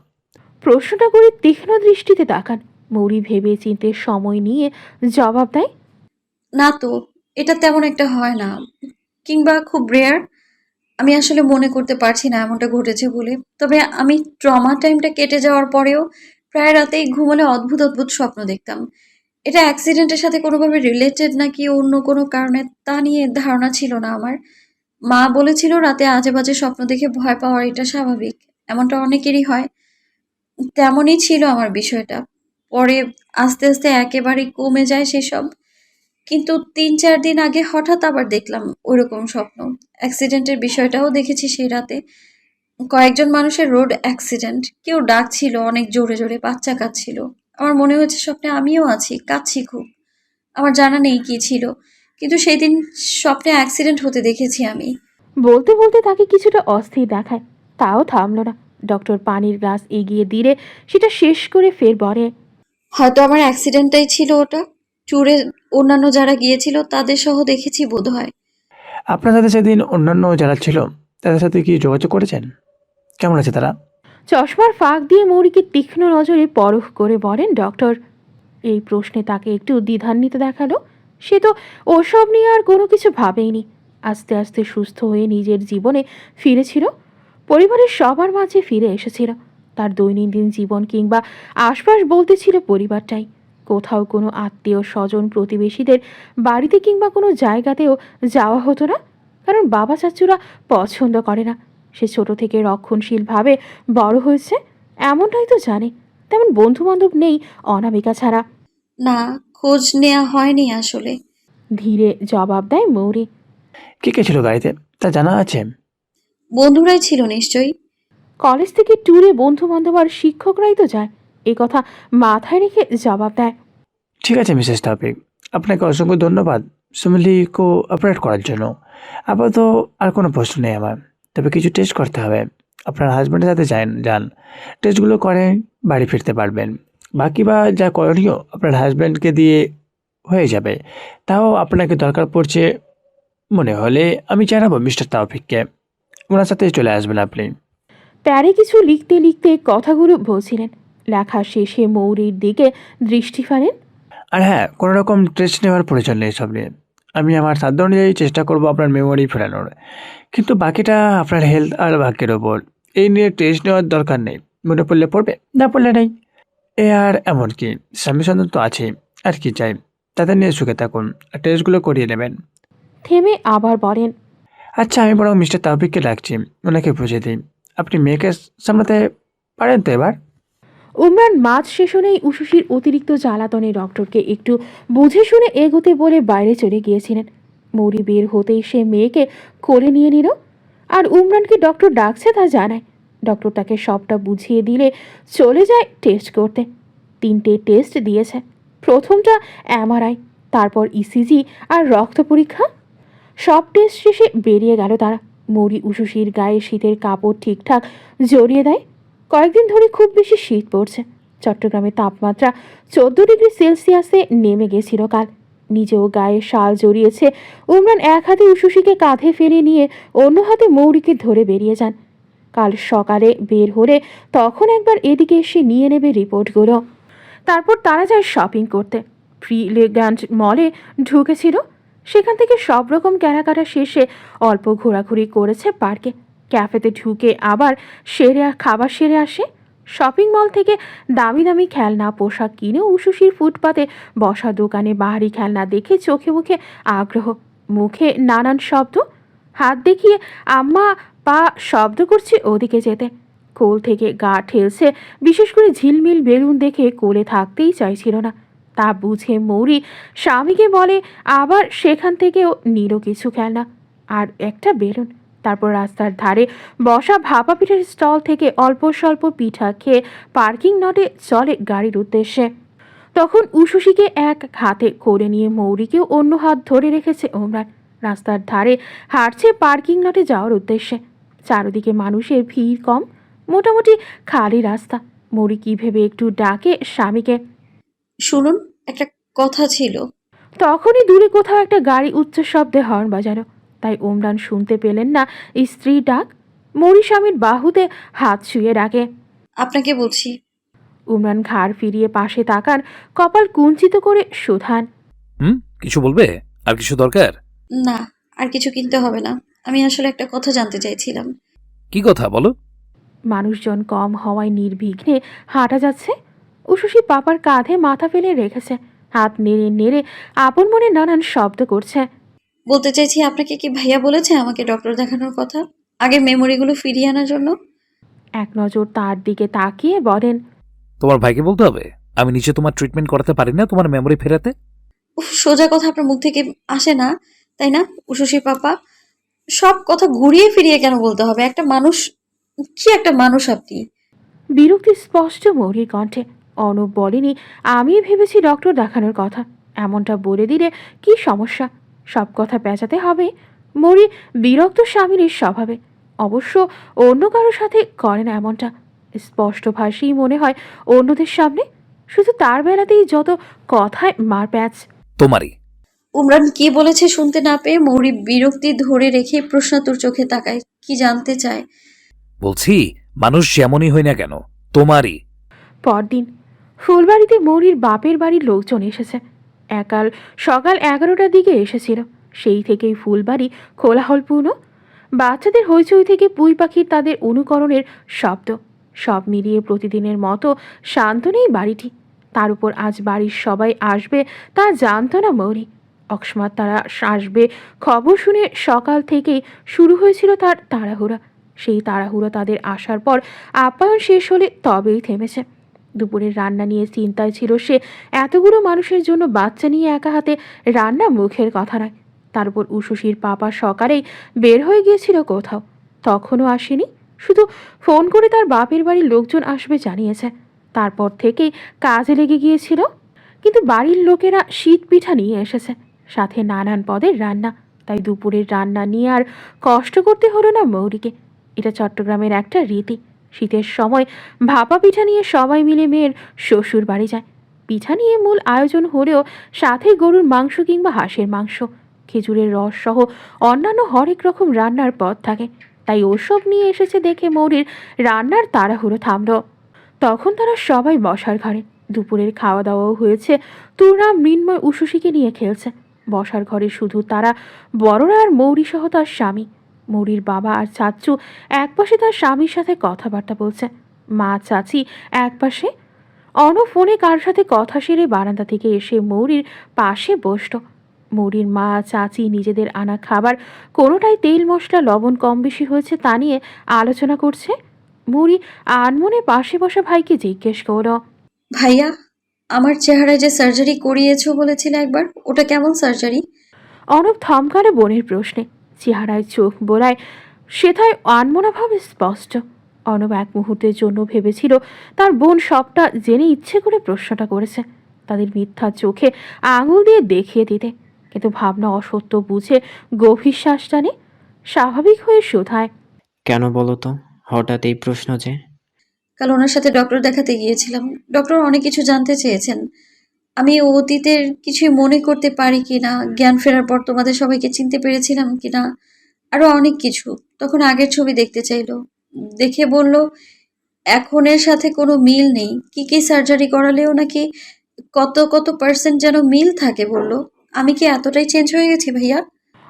প্রশ্নটা করে তীক্ষ্ণ দৃষ্টিতে তাকান। মৌরি ভেবে চিনতে সময় নিয়ে জবাব দেয়,
না তো, এটা তেমন একটা হয় না, কিংবা খুব রেয়ার। আমি আসলে মনে করতে পারছি না এমনটা ঘটেছে বলে। তবে আমি ট্রমা টাইমটা কেটে যাওয়ার পরেও প্রায় রাতেই ঘুমোলে অদ্ভুত অদ্ভুত স্বপ্ন দেখতাম। এটা অ্যাক্সিডেন্টের সাথে কোনোভাবে রিলেটেড নাকি অন্য কোনো কারণে তা নিয়ে ধারণা ছিল না আমার। মা বলেছিল রাতে আজে বাজে স্বপ্ন দেখে ভয় পাওয়ার এটা স্বাভাবিক, এমনটা অনেকেরই হয়। তেমনই ছিল আমার বিষয়টা। পরে আস্তে আস্তে একেবারেই কমে যায় সেসব। কিন্তু ৩-৪ দিন আগে হঠাৎ আবার দেখলাম ওইরকম স্বপ্ন। অ্যাক্সিডেন্টের বিষয়টাও দেখেছি সেই রাতে। কয়েকজন মানুষের রোড অ্যাক্সিডেন্ট। কেউ ডাকছিল অনেক জোরে জোরে, বাচ্চা কাঁদছিল। আমার মনে হয়েছে স্বপ্নে আমিও আছি, কাঁদছি খুব। আমার জানা নেই কি ছিল, কিন্তু সেই দিন স্বপ্নে অ্যাক্সিডেন্ট হতে দেখেছি আমি।
বলতে বলতে তাকে কিছুটা অস্থির দেখায়। তাও থামল না। ডক্টর পানির গ্লাস এগিয়ে দিলে সেটা শেষ করে ফের বলে,
হয়তো আমার অ্যাক্সিডেন্টটাই ছিল ওটা। ট্যুরে অন্যান্য যারা গিয়েছিল তাদের সহ দেখেছি বোধহয়।
আপনার সাথে সেদিন অন্যান্য যারা ছিল তাদের সাথে কি যোগাযোগ করেছেন? কেমন আছে তারা?
চশমার ফাঁক দিয়ে মৌরিকে তীক্ষ্ণ নজরে পরখ করে বলেন ডক্টর। এই প্রশ্নে তাকে একটু দ্বিধান্বিত দেখালো। সে তো ওসব নিয়ে আর কোনো কিছু ভাবেইনি। আস্তে আস্তে সুস্থ হয়ে নিজের জীবনে ফিরেছিল, পরিবারের সবার মাঝে ফিরে এসেছিল। তার দৈনন্দিন জীবন কিংবা আশপাশ বলতে ছিল পরিবারটাই। কোথাও কোনো আত্মীয় স্বজন প্রতিবেশীদের বাড়িতে কিংবা কোনো জায়গাতেও যাওয়া হতো না, কারণ বাবা চাচুরা পছন্দ করে না। সে ছোট থেকে রক্ষণশীলভাবে বড় হয়েছে, এমনটাই তো জানে। তেমন বন্ধুবান্ধব নেই অনামিকা ছাড়া।
না, খোঁজ নেওয়া হয়নি আসলে।
ধীরে জবাব দেয় মৌরি।
কে কে ছিল গাড়িতে তা জানা আছে?
বন্ধুরাই ছিল নিশ্চয়ই।
কলেজ থেকে ট্যুরে বন্ধু বান্ধব আর শিক্ষকরাই তো যায়, এ কথা মাথায় রেখে জবাব দেয়।
ঠিক আছে মিসেস টপিক, আপনাকে অসংখ্য ধন্যবাদ সুমিলি কোঅপারেট করার জন্য। আপাতত আর কোনো প্রশ্ন নেই আমার, তবে কিছু টেস্ট করতে হবে। আপনার হাজব্যান্ডের সাথে যান, টেস্টগুলো করে বাড়ি ফিরতে পারবেন। বাকি বা যা করণীয় আপনার হাজব্যান্ডকে দিয়ে হয়ে যাবে। তাও আপনাকে দরকার পড়ছে মনে হলে আমি জানাবো মিস্টার তাওফিককে, ওনার সাথে চলে আসবেন আপনি।
প্যারে কিছু লিখতে লিখতে কথাগুলো বলছিলেন। লেখা শেষে মৌরির দিকে দৃষ্টি ফেলেন।
আর হ্যাঁ, কোনো রকম টেস্ট নেওয়ার প্রয়োজন নেই সব নিয়ে। আমি আমার সাধ্য অনুযায়ী চেষ্টা করব আপনার মেমোরি ফেরানোর, কিন্তু বাকিটা আপনার হেলথ আর ভাগ্যের ওপর। এই নিয়ে টেস্ট নেওয়ার দরকার নেই, মনে পড়লে পড়বে, না পড়লে নেই। এ আর এমন কি, স্বামী সন্তান তো আছেই, আর কি চাই। তাদের নিয়ে সুখে থাকুন, আর টেস্টগুলো করিয়ে নেবেন।
থেমে আবার বলেন,
আচ্ছা, আমি বরং মিস্টার তাওফিককে ডাকছি, ওনাকে বুঝিয়ে দিই। আপনি মেয়েকে সামলাতে পারেন তো এবার?
উমরান মাঝ সেশনেই উশুশির অতিরিক্ত জ্বালাতনে ডক্টরকে একটু বুঝে শুনে এগোতে বলে বাইরে চলে গিয়েছিলেন। মৌরি বের হতেই সে মেয়েকে কোলে নিয়ে নিল, আর উমরানকে ডক্টর ডাকছে তা জানায়। ডক্টর তাকে সবটা বুঝিয়ে দিলে চলে যায় টেস্ট করতে। 3টে টেস্ট দিয়েছে। প্রথমটা এমআরআই, তারপর ইসিজি আর রক্ত পরীক্ষা। সব টেস্ট শেষে বেরিয়ে গেল তারা। মৌরি উশুশির গায়ে শীতের কাপড় ঠিকঠাক জড়িয়ে দেয়। কয়েকদিন ধরে খুব বেশি শীত পড়ছে। চট্টগ্রামে তাপমাত্রা 14 ডিগ্রি সেলসিয়াসে নেমে গেছিল কাল। নিজেও গায়ে শাল জড়িয়েছে উমরান। এক হাতে উশুশিকে কাঁধে ফেলে নিয়ে অন্য হাতে মৌরিকে ধরে বেরিয়ে যান। কাল সকালে বের হলে তখন একবার এদিকে এসে নিয়ে নেবে রিপোর্টগুলো। তারপর তারা যায় শপিং করতে। প্রিলেগ্যান্ট মলে ঢুকেছিল। সেখান থেকে সব রকম কেনাকাটা শেষে অল্প ঘোরাঘুরি করেছে পার্কে। ক্যাফেতে ঢুকে আবার খাবার সেরে আসে। শপিং মল থেকে দামি দামি খেলনা পোশাক কিনে উশুশির ফুটপাতে বসা দোকানে বাহারি খেলনা দেখে চোখে মুখে আগ্রহ, মুখে নানান শব্দ। হাত দেখিয়ে আম্মা পা শব্দ করছে ওদিকে যেতে। কোল থেকে গা ঠেলছে। বিশেষ করে ঝিলমিল বেলুন দেখে কোলে থাকতেই চাইছিল না। তা বুঝে মৌরি স্বামীকে বলে, আবার সেখান থেকেও নিল কিছু খেলনা আর একটা বেলুন। তারপর রাস্তার ধারে বসা ভাপা পিঠার স্টল থেকে অল্প স্বল্প পিঠা খেয়ে পার্কিং লটে চলে গাড়ির উদ্দেশ্যে। তখন উশুশিকে এক হাতে করে নিয়ে মৌরিকেও অন্য হাত ধরে রেখেছে ওমরান। রাস্তার ধারে হাঁটছে পার্কিং লটে যাওয়ার উদ্দেশ্যে। চারদিকে মানুষের ভিড় কম, মোটামুটি খালি রাস্তা। মৌরি কি ভেবে একটু ডাকে স্বামীকে।
শুনুন, একটা কথা ছিল।
তখনই দূরে কোথাও একটা গাড়ি উচ্চ শব্দে হর্ন বাজালো। তাই ওমরান শুনতে পেলেন না স্ত্রীর ডাক। মৌরি স্বামীর বাহুতে হাত শুয়ে ডাকে।
আপনাকে বলছি।
উমরান ঘাড় ফিরিয়ে পাশে তাকান, কপাল কুঞ্চিত করে শুধান,
কিছু বলবে? আর কিছু দরকার?
না, আর কিছু কিনতে হবে না। আমি আসলে একটা কথা জানতে চাইছিলাম।
কি কথা বলো?
মানুষজন কম হওয়ায় নির্বিঘ্নে হাঁটা যাচ্ছে। উশুশি পাপার কাঁধে মাথা ফেলে রেখেছে। হাত নেড়ে নেড়ে আপন মনে নানান শব্দ করছে।
বলতে চাইছি, আপনাকে কি ভাইয়া বলেছে আমাকে ডক্টর দেখানোর কথা, আগের মেমোরিগুলো ফিরিয়ে আনার জন্য?
এক নজর তার দিকে তাকিয়ে বলেন,
তোমার ভাইকে বলতে হবে? আমি নিচে তোমার ট্রিটমেন্ট করাতে পারি না তোমার মেমোরি ফেরাতে?
উফ, সোজা কথা আপনার মুখ থেকে আসে না, তাই না উশসী পাপা? সব কথা ঘুরিয়ে ফিরিয়ে কেন বলতে হবে? একটা মানুষ, কি একটা মানুষ আপনি!
বিরক্তি স্পষ্ট মৌরির কণ্ঠে। অর্ণব বলেনি, আমি ভেবেছি ডক্টর দেখানোর কথা। এমনটা বলে দিলে কি সমস্যা? সব কথা পেঁচাতে হবে। মৌরি বিরক্ত স্বামীর স্বভাবে। অবশ্য অন্য কারোর সাথে করে না এমনটা। স্পষ্টভাষী মনে হয় অন্যদের সামনে। শুধু তার বেলাতেই যত কথায় মার প্যাচ।
তোমারই।
উমরান কি বলেছে শুনতে না পেয়ে মৌরি বিরক্তি ধরে রেখে প্রশ্নাতুর চোখে তাকায়। কি জানতে চায়?
বলছি, মানুষ যেমনই হই না কেন, তোমারই।
পরদিন ফুলবাড়িতে মৌরির বাপের বাড়ির লোকজন এসেছে। সকাল 11টার দিকে এসেছিল। সেই থেকেই ফুলবাড়ি কোলাহলপূর্ণ। বাচ্চাদের হইচই থেকে পুঁই পাখির তাদের অনুকরণের শব্দ। সব মিলিয়ে প্রতিদিনের মতো শান্ত নেই বাড়িটি। তার উপর আজ বাড়ির সবাই আসবে তা জানত না মৌরি। অকস্মাৎ তারা আসবে খবর শুনে সকাল থেকেই শুরু হয়েছিল তার তাড়াহুড়া। সেই তাড়াহুড়ো তাদের আসার পর আপ্যায়ন শেষ হলে তবেই থেমেছে। দুপুরের রান্না নিয়ে চিন্তায় ছিল সে। এতগুলো মানুষের জন্য বাচ্চা নিয়ে একা হাতে রান্না মুখের কথা নয়। তার উপর উশুশির পাপা সকালেই বের হয়ে গিয়েছিল কোথাও, তখনও আসেনি। শুধু ফোন করে তার বাপের বাড়ির লোকজন আসবে জানিয়েছে। তারপর থেকেই কাজে লেগে গিয়েছিল। কিন্তু বাড়ির লোকেরা শীত পিঠা নিয়ে এসেছে, সাথে নানান পদের রান্না। তাই দুপুরের রান্না নিয়ে আর কষ্ট করতে হলো না মৌরিকে। এটা চট্টগ্রামের একটা রীতি। শীতের সময় ভাপা পিঠা নিয়ে সবাই মিলে মেয়ের শ্বশুর বাড়ি যায়। পিঠা নিয়ে মূল আয়োজন হলেও সাথে গরুর মাংস কিংবা হাঁসের মাংস, খেজুরের রস সহ অন্যান্য হরেক রকম রান্নার পদ থাকে। তাই ওসব নিয়ে এসেছে দেখে মৌরির রান্নার তাড়াহুড়ো থামল। তখন তারা সবাই বসার ঘরে। দুপুরের খাওয়া দাওয়াও হয়েছে। তুরাম মৃন্ময় উশুশিকে নিয়ে খেলছে। বসার ঘরে শুধু তারা, বড়রা আর মৌরি সহ তার স্বামী। মৌরির বাবা আর চাচু একপাশে তার স্বামীর সাথে কথাবার্তা বলছে, মা চাচি একপাশে। ফোনে কার সাথে কথা সেরে বারান্দা থেকে এসে মৌরির পাশে বসল। মৌরির মা চাচি নিজেদের আনা খাবার কোনোটাই তেল মশলা লবণ কম বেশি হয়েছে তা নিয়ে আলোচনা করছে। মৌরি আনমনে পাশে বসা ভাইকে জিজ্ঞেস করল,
ভাইয়া, আমার চেহারায় যে সার্জারি করিয়েছো বলেছিলে একবার, ওটা কেমন সার্জারি?
অনব থমকালো বোনের প্রশ্নে। চেহারায় চোখ বোলায় সেথায় আনমনাভাবে স্পষ্ট। অনব এক মুহূর্তের জন্য ভেবেছিল তার বোন সবটা জেনে ইচ্ছে করে প্রশ্নটা করেছে, তাদের মিথ্যা চোখে আঙুল দিয়ে দেখিয়ে দিতে। কিন্তু ভাবনা অসত্য বুঝে গভীর শ্বাস টানে, স্বাভাবিক হয়ে শোধায়,
কেন বলো তো, হঠাৎ এই প্রশ্ন যে?
কাল ওনার সাথে ডক্টর দেখাতে গিয়েছিলাম। ডক্টর অনেক কিছু জানতে চেয়েছেন। আমি অতীতের কিছুই মনে করতে পারি কিনা, জ্ঞান ফেরার পর তোমাদের সবাইকে চিনতে পেরেছিলাম কিনা, আরো অনেক কিছু। তখন আগের ছবি দেখতে চাইলো, দেখে বলল এখনের সাথে কোনো মিল নেই। কি কি সার্জারি করালেও নাকি কত কত পার্সেন্ট যেন মিল থাকে বলল। আমি কি এতটাই চেঞ্জ হয়ে গেছি ভাইয়া?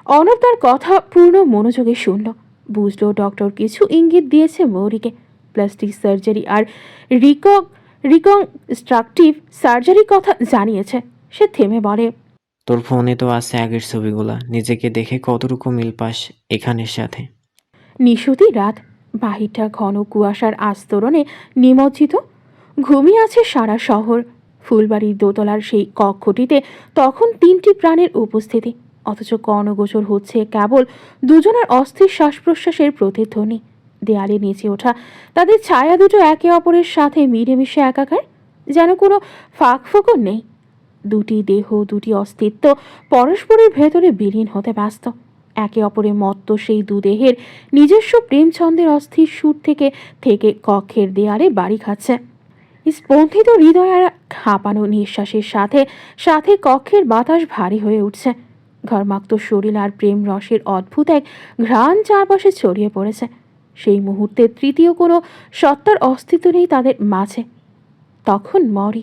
অনব তার কথা পূর্ণ মনোযোগে শুনল। বুঝলো ডক্টর কিছু ইঙ্গিত দিয়েছে মৌরিকে। প্লাস্টিক সার্জারি আর রিকনস্ট্রাকটিভ সার্জারির কথা জানিয়েছে। সে থেমে বলে,
তোর ফোনে তো আছে আগের ছবিগুলা, নিজেকে দেখে কতটুকু মিল পাস এখানের সাথে?
নিশুতি রাত, বাহিরটা ঘন কুয়াশার আস্তরণে নিমজ্জিত। ঘুমিয়ে আছে সারা শহর। ফুলবাড়ির দোতলার সেই কক্ষটিতে তখন 3টি প্রাণের উপস্থিতি, অথচ কর্ণগোচর হচ্ছে কেবল দুজনের অস্থির শ্বাস প্রশ্বাসের প্রতিধ্বনি। দেয়ালে নেচে ওঠা তাদের ছায়া দুটো একে অপরের সাথে মিলেমিশে একাকার, যেন কোনো ফাঁক ফোকর নেই। দুটি দেহ, দুটি অস্তিত্ব পরস্পরের ভেতরে বিলীন হতে ব্যস্ত। একে অপরে মত্ত সেই দুদেহের নিজস্ব প্রেম ছন্দের অস্থির সুর থেকে থেকে কক্ষের দেয়ালে বাড়ি খাচ্ছে। স্পন্দিত হৃদয় আর হাঁপানো নিঃশ্বাসের সাথে সাথে কক্ষের বাতাস ভারী হয়ে উঠছে। ঘর্মাক্ত শরীর আর প্রেম রসের অদ্ভুত এক ঘ্রাণ চারপাশে ছড়িয়ে পড়েছে। সেই মুহূর্তে তৃতীয় কোনো সত্তার অস্তিত্ব নেই তাদের মাঝে। তখন মরি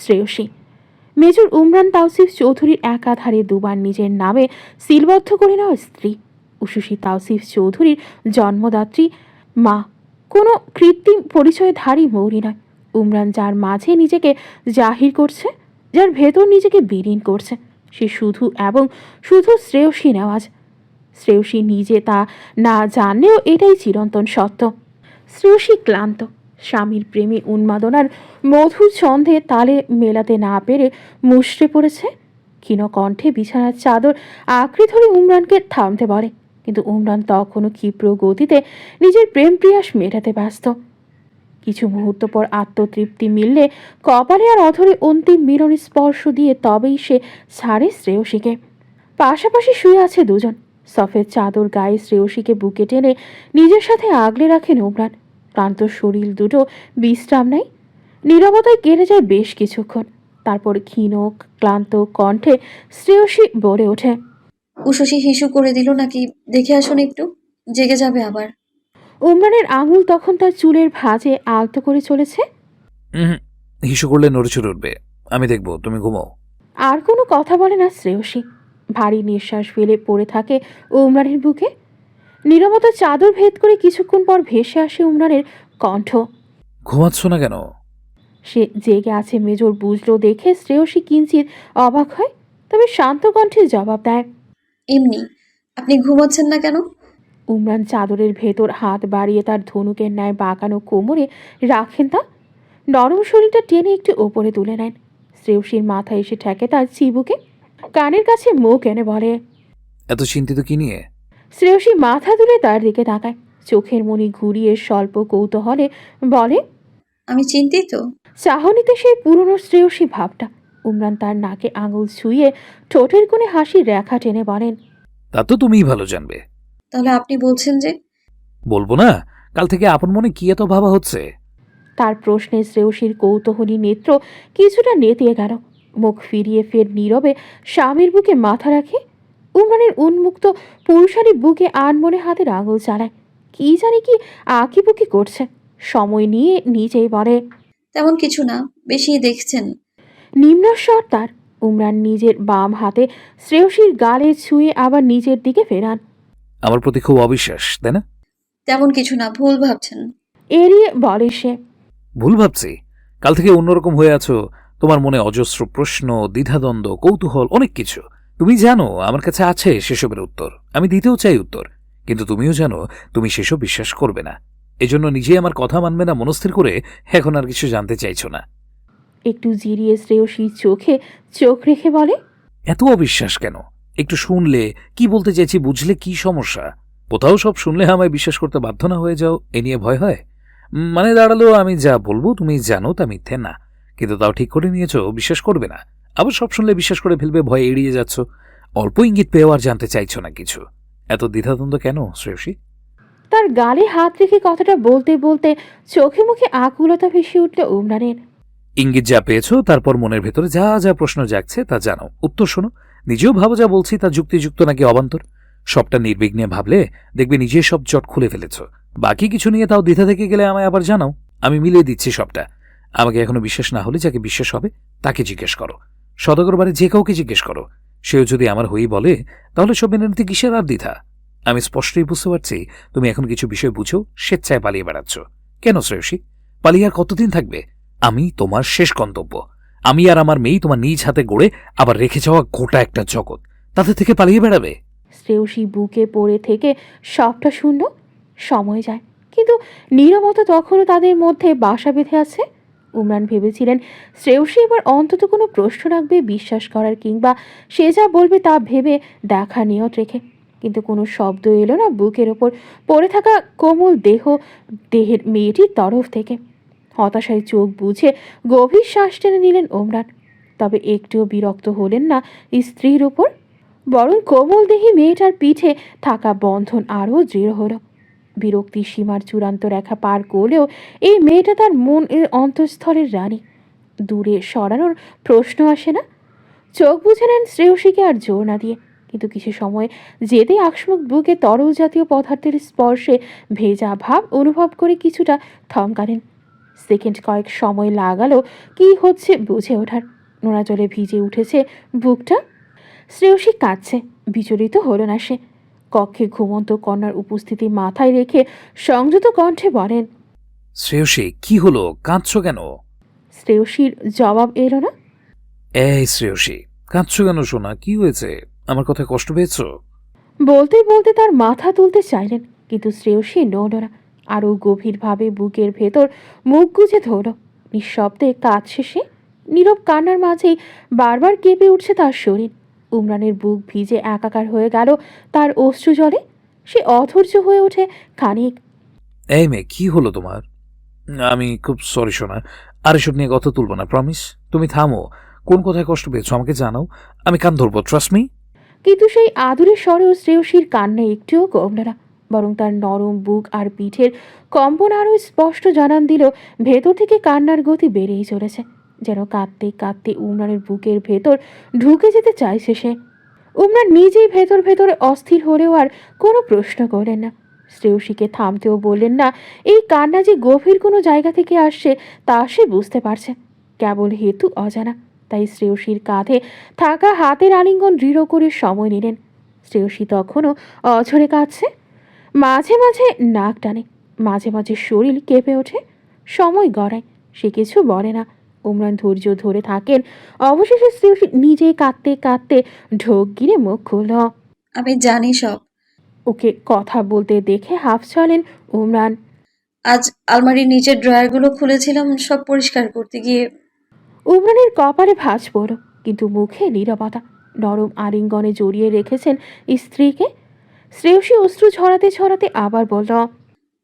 শ্রেয়সী, মেজর উমরান তাওসিফ চৌধুরীর একাধারে দুবার নিজের নামে সিলবদ্ধ করে নেওয়া স্ত্রী, উশুসী তাওসিফ চৌধুরীর জন্মদাত্রী মা, কোনো কৃত্রিম পরিচয়ধারী মৌরি নয়। উমরান যার মাঝে নিজেকে জাহির করছে, যার ভেতর নিজেকে বিলীন করছে, সে শুধু এবং শুধু শ্রেয়সী নেওয়াজ। শ্রেয়সী নিজে তা না জানলেও এটাই চিরন্তন সত্য। শ্রেয়সী ক্লান্ত, স্বামীর প্রেমী উন্মাদনার মধুর ছন্দে তালে মেলাতে না পেরে মুষড়ে পড়েছে। ক্ষীণ কণ্ঠে বিছানার চাদর আঁকড়ে ধরে উমরানকে থামতে বলে, কিন্তু উমরান তখনও ক্ষিপ্র গতিতে নিজের প্রেম প্রিয়াস মেটাতে ব্যস্ত। কিছু মুহূর্ত পর আত্মতৃপ্তি মিললে কপালে আর অধরে অন্তিম মিলন স্পর্শ দিয়ে তবেই সে ছাড়ে শ্রেয়সীকে। পাশাপাশি শুয়ে আছে দুজন। সফেদ চাদর গায়ে শ্রেয়সীকে বুকে টেনে নিজের সাথে আগলে রাখেন উমরান। ক্লান্ত শরীর দুটো বিশ্রাম নেয়। নীরবতায় কেটে যায় বেশ কিছুক্ষণ। তারপর ক্ষীণ ক্লান্ত কণ্ঠে শ্রেয়সী বলে ওঠে,
উশসী হিসু করে দিল নাকি, দেখে আসুন একটু, জেগে যাবে আবার।
উমরানের আঙুল তখন তার চুলের ভাঁজে আলতো করে চলেছে।
হিসু করলে নড়েচড়ে উঠবে, আমি দেখব, তুমি ঘুমাও।
আর কোনো কথা বলে না শ্রেয়সী। ভারী নিঃশ্বাস ফেলে পড়ে থাকে উমরানের বুকে। নীরবতা চাদর ভেদ করে কিছুক্ষণ পর ভেসে আসে উমরানের কণ্ঠ,
ঘুমাচ্ছ না কেন?
সে জেগে আছে মেজর বুঝলো দেখে শ্রেয়সী কিঞ্চিত অবাক হয়, তবে শান্ত কণ্ঠে জবাব দেয়,
এমনি। আপনি ঘুমাচ্ছেন না কেন?
উমরান চাদরের ভেতর হাত বাড়িয়ে তার ধনুকের ন্যায় বাঁকানো কোমরে রাখেন তা। নরম শরীরটা টেনে একটু ওপরে তুলে নেন। শ্রেয়সীর মাথা এসে ঠেকে তার চিবুকে, কানের কাছে মুখ এনে বলে,
এত চিন্তিত কি নিয়ে?
শ্রেয়সী মাথা তুলে তার দিকে তাকায়, চোখের মনি ঘুরিয়ে স্বল্প কৌতূহলে বলে,
আমি চিন্তিত?
চাহনিতে সেই পুরনো শ্রেয়সী ভাবটা। উমরান তার নাকে আঙুল ছুঁয়ে ঠোঁটের কোণে হাসির রেখা টেনে বলেন,
তা তো তুমিই ভালো জানবে।
তাহলে আপনি বলছেন যে?
বলবো না? কাল থেকে আপন মনে কি এত ভাবা হচ্ছে?
তার প্রশ্নে শ্রেয়সীর কৌতূহলী নেত্র কিছুটা নেতিয়ে গেল। মুখ ফিরিয়ে ফের নীরবে স্বামীর বুকে মাথা রাখে। উমরানের উন্মুক্ত পুরুষালী বুকে আনমনে হাতের আঙুল চালায়। কি জানি কি আঁকিবুকি করছে। সময় নিয়ে নিজেই বলে,
তেমন কিছু না, বেশি দেখছেন।
নিম্নস্বর তার, উমরান নিজের বাম হাতে শ্রেয়সীর গালে ছুঁয়ে আবার নিজের দিকে ফেরান।
আমার প্রতি খুব অবিশ্বাস, তাই না?
তেমন কিছু না, ভুল ভাবছেন।
এড়িয়ে বলে সে।
ভুল ভাবছি? কাল থেকে অন্যরকম হয়ে আছো। তোমার মনে অজস্র প্রশ্ন, দ্বিধাদ্বন্দ্ব, কৌতূহল, অনেক কিছু। তুমি জানো আমার কাছে আছে সেসবের উত্তর, আমি দিতেও চাই উত্তর, কিন্তু তুমিও জানো তুমি সেসব বিশ্বাস করবে না। এজন্য নিজেই আমার কথা মানবে না মনস্থির করে এখন আর কিছু জানতে চাইছো না।
একটু জিরিয়ে শ্রেয়সীর চোখে চোখ রেখে বলে,
এত অবিশ্বাস কেন? একটু শুনলে, কি বলতে চাইছি বুঝলে কি সমস্যা? কোথাও সব শুনলে আমায় বিশ্বাস করতে বাধ্য না হয়ে যাও, এ নিয়ে ভয় হয়? মানে দাঁড়ালো আমি যা বলবো তুমি জানো তা মিথ্যে না, কিন্তু তাও ঠিক করে নিয়েছো বিশ্বাস করবে না। আবার সব শুনলে বিশ্বাস করে ফেলবে, ভয়ে এড়িয়ে যাচ্ছ। অল্প ইঙ্গিত পেয়েও আর জানতে চাইছো না কিছু। এত দ্বিধাদ্বন্দ্ব কেন শ্রেয়সী?
তার গালে হাত রেখে কথাটা বলতে বলতে চোখে মুখে আকুলতা ভেসে উঠল উমরানের।
ইঙ্গিত যা পেয়েছো, তারপর মনের ভেতরে যা যা প্রশ্ন জাগছে তা জানো, উত্তর শোনো। নিজেও ভাবো যা বলছি তা যুক্তিযুক্ত নাকি অবান্তর। সবটা নির্বিঘ্নে ভাবলে দেখবে নিজে সব জট খুলে ফেলেছ। বাকি কিছু নিয়ে তাও দ্বিধা থেকে গেলে আমায় আবার জানাও, আমি মিলিয়ে দিচ্ছি সবটা। আমাকে এখনো বিশ্বাস না হলে যাকে বিশ্বাস হবে তাকে জিজ্ঞেস করো। সদাগরবারে যে কাউকে জিজ্ঞেস করো, সেও যদি আমার হয়েই বলে, তাহলে সব মেনে নিতে কিসের আর দ্বিধা? আমি স্পষ্টই বুঝতে পারছি তুমি এখন কিছু বিষয় বুঝেও স্বেচ্ছায় পালিয়ে বেড়াচ্ছ। কেন শ্রেয়সী? পালিয়ে আর কতদিন থাকবে? আমি তোমার শেষ গন্তব্য। আমি আর আমার মেয়ে তোমার নিজ হাতে গড়ে আবার রেখে যাওয়া গোটা একটা জগৎ, তাতে থেকে পালিয়ে বেড়াবে?
শ্রেয়সী বুকে পড়ে থেকে সবটা শুনল। সময় যায়, কিন্তু নীরবতা তখনও তাদের মধ্যে বাসা বেঁধে আছে। উমরান ভেবেছিলেন শ্রেয়সী এবার অন্তত কোনো প্রশ্ন রাখবে বিশ্বাস করার, কিংবা সে যা বলবে তা ভেবে দেখা নিয়ত রেখে, কিন্তু কোনো শব্দ এলো না বুকের ওপর পড়ে থাকা কোমল দেহের মেয়েটির তরফ থেকে। হতাশায় চোখ বুঝে গভীর শ্বাস টেনে নিলেন ওমরান, তবে একটুও বিরক্ত হলেন না স্ত্রীর উপর, বরং কোমলদেহী মেয়েটার পিঠে থাকা বন্ধন আরও দৃঢ় হলো। বিরক্তির সীমার চূড়ান্ত রেখা পার করলেও এই মেয়েটা তার মন এর অন্তঃস্থলের রানী। দূরে সরানোর প্রশ্ন আসে না। চোখ বুঝে নেন শ্রেয়সীকে আর জোর না দিয়ে, কিন্তু কিছু সময় যেতে আকস্মিক বুকে তরল জাতীয় পদার্থের স্পর্শে ভেজা ভাব অনুভব করে কিছুটা থমকালেন। সেকেন্ড কয়েক সময় লাগালো কি হচ্ছে বুঝে ওঠার। নোনা জলে ভিজে উঠেছে বুকটা। শ্রেয়সী কাঁদছে, বিচলিত হল না সে। কক্ষে ঘুমন্ত কন্যার উপস্থিতি মাথায় রেখে সংযত কণ্ঠে বলেন,
শ্রেয়সী কি হলো, কাঁদছো কেন?
শ্রেয়সীর জবাব এলো না।
এই শ্রেয়সী, কাঁদছো কেন শোনা? কি হয়েছে? আমার কথায় কষ্ট পেয়েছো?
বলতে বলতে তার মাথা তুলতে চাইলেন, কিন্তু শ্রেয়সী নড়ল না। আরও গভীরভাবে বুকের ভেতর মুখ গুজে ধরল। নিঃশব্দে কাজ শেষে নীরব কান্নার মাঝেই বারবার কেঁপে উঠছে তার শরীর। উমরানের বুক ভিজে একাকার হয়ে গেল তার অশ্রু জলে। সে অধৈর্য হয়ে ওঠে খানিক।
এই মেয়ে, কি হলো তোমার? আমি খুব সরি শোনা, আর এসব নিয়ে কথা তুলবো না, প্রমিস। তুমি থামো, কোন কথায় কষ্ট পেয়েছো আমাকে জানাও, আমি কান ধরবো, ট্রাস্ট মি।
কিন্তু সেই আদুরের স্বরেও শ্রেয়সীর কান্না একটুও কমল না, বরং তার নরম বুক আর পিঠের কম্পন আরও স্পষ্ট জানান দিল ভেতর থেকে কান্নার গতি বেড়েই চলেছে, যেন কাঁদতে কাঁদতে উমরানের বুকের ভেতর ঢুকে যেতে চাইছে সে। উমরান নিজেই ভেতর ভেতর অস্থির হলেও আর কোনো প্রশ্ন করলেন না। শ্রেয়সীকে থামতেও বললেন না। এই কান্না যে গভীর কোনো জায়গা থেকে আসছে তা সে বুঝতে পারছে, কেবল হেতু অজানা। তাই শ্রেয়সীর কাঁধে থাকা হাতের আলিঙ্গন দৃঢ় করে সময় নিলেন। শ্রেয়সী তখনও অঝরে কাঁদছে, মাঝে মাঝে নাক টানে, মাঝে মাঝে শরীর কেঁপে ওঠে। সময় গড়ায়, সে কিছু বলে না। উমরান ধৈর্য ধরে থাকেন। অবশেষে শ্রেয়সী নিজেই কাঁদতে কাঁদতে ঢোক গিরে মুখ খুলল।
আমি জানি সব।
ওকে কথা বলতে দেখে হাঁফ ছাড়লেন উমরান।
আজ আলমারির নিচের ড্রয়ারগুলো খুলেছিলাম সব পরিষ্কার করতে গিয়ে।
উমরানের কপালে ভাঁজ পড়ল, কিন্তু মুখে নীরবতা। নরম আলিঙ্গনে জড়িয়ে রেখেছেন স্ত্রীকে। শ্রেয়সী অশ্রু ছড়াতে ছড়াতে আবার বলল,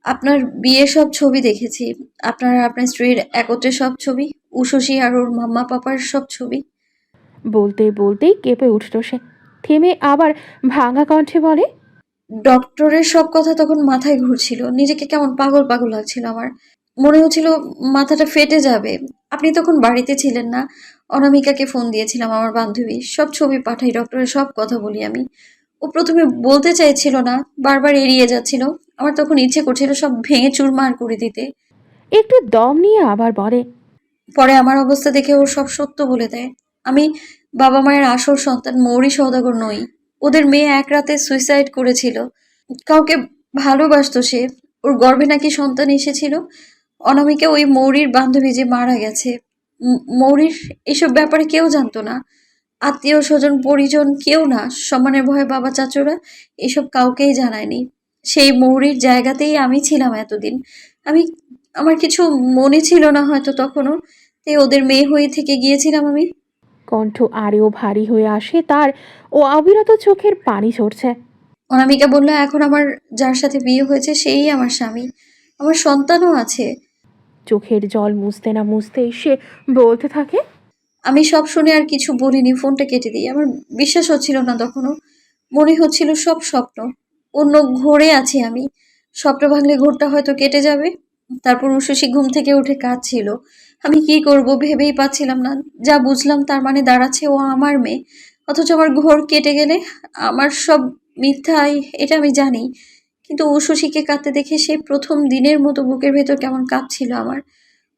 আপনার বিয়ের সব ছবি দেখেছি, আপনার আর আপনার স্ত্রীর একত্রে সব ছবি, উশসী আর ওর মাম্মা পাপার সব ছবি।
বলতে বলতেই কেঁপে উঠল সে, থেমে আবার ভাঙা কণ্ঠে বলে,
ডক্টরের সব কথা তখন মাথায় ঘুরছিল, নিজেকে কেমন পাগল পাগল লাগছিল আমার। মনে হচ্ছিল মাথাটা ফেটে যাবে। আপনি তখন বাড়িতে ছিলেন না। অনামিকাকে ফোন দিয়েছিলাম, আমার বান্ধবী, সব ছবি পাঠাই, ডক্টরের সব কথা বলি আমি। ও প্রথমে বলতে চাইছিল না, বারবার এড়িয়ে যাচ্ছিল। আমার তখন ইচ্ছে করছিল সব ভেঙে চুরমার করে দিতে।
একটু দম নিয়ে আবার বলে,
পরে আমার অবস্থা দেখে ও সব সত্য বলে দেয়। আমি বাবা মায়ের আসল সন্তান মৌরি সওদাগর নই। ওদের মেয়ে এক রাতে সুইসাইড করেছিল। কাউকে ভালোবাসতো সে। ওর গর্ভে নাকি সন্তান এসেছিল। অনামিকা ওই মৌরির বান্ধবী যে মারা গেছে। মৌরির এসব ব্যাপারে কেউ জানতো না। আত্মীয় স্বজন পরিজন কেউ না। সম্মানের ভয়ে বাবা চাচুরা এসব কাউকেই জানায়নি। সেই মৌরির জায়গাতেই আমি ছিলাম এতদিন। আমি আমার কিছু মনে ছিল না হয়তো তখনও, তাই ওদের মেয়ে হয়ে থেকে গিয়েছিলাম আমি।
কণ্ঠ আরেও ভারী হয়ে আসে তার, ও অবিরত চোখের পানি ঝরছে।
অনামিকা বলল, এখন আমার যার সাথে বিয়ে হয়েছে সেই আমার স্বামী। আমার সন্তানও আছে।
চোখের জল মুছতে না মুছতেই সে বলতে থাকে।
আমি সব শুনে আর কিছু বলিনি, ফোনটা কেটে দিই। আমার বিশ্বাস হচ্ছিল না তখনও। মনে হচ্ছিল সব স্বপ্ন। অন্য ঘোরে আছি আমি। স্বপ্ন ভাঙলে ঘোরটা হয়তো কেটে যাবে। তারপর উশসী ঘুম থেকে উঠে কাঁদছিল। আমি কি করব ভেবেই পাচ্ছিলাম না। যা বুঝলাম তার মানে দাঁড়াচ্ছে ও আমার মেয়ে। অথচ আমার ঘোর কেটে গেলে আমার সব মিথ্যাই, এটা আমি জানি। কিন্তু উশসীকে কাঁদতে দেখে সেই প্রথম দিনের মতো বুকের ভেতর কেমন কাঁপছিল আমার।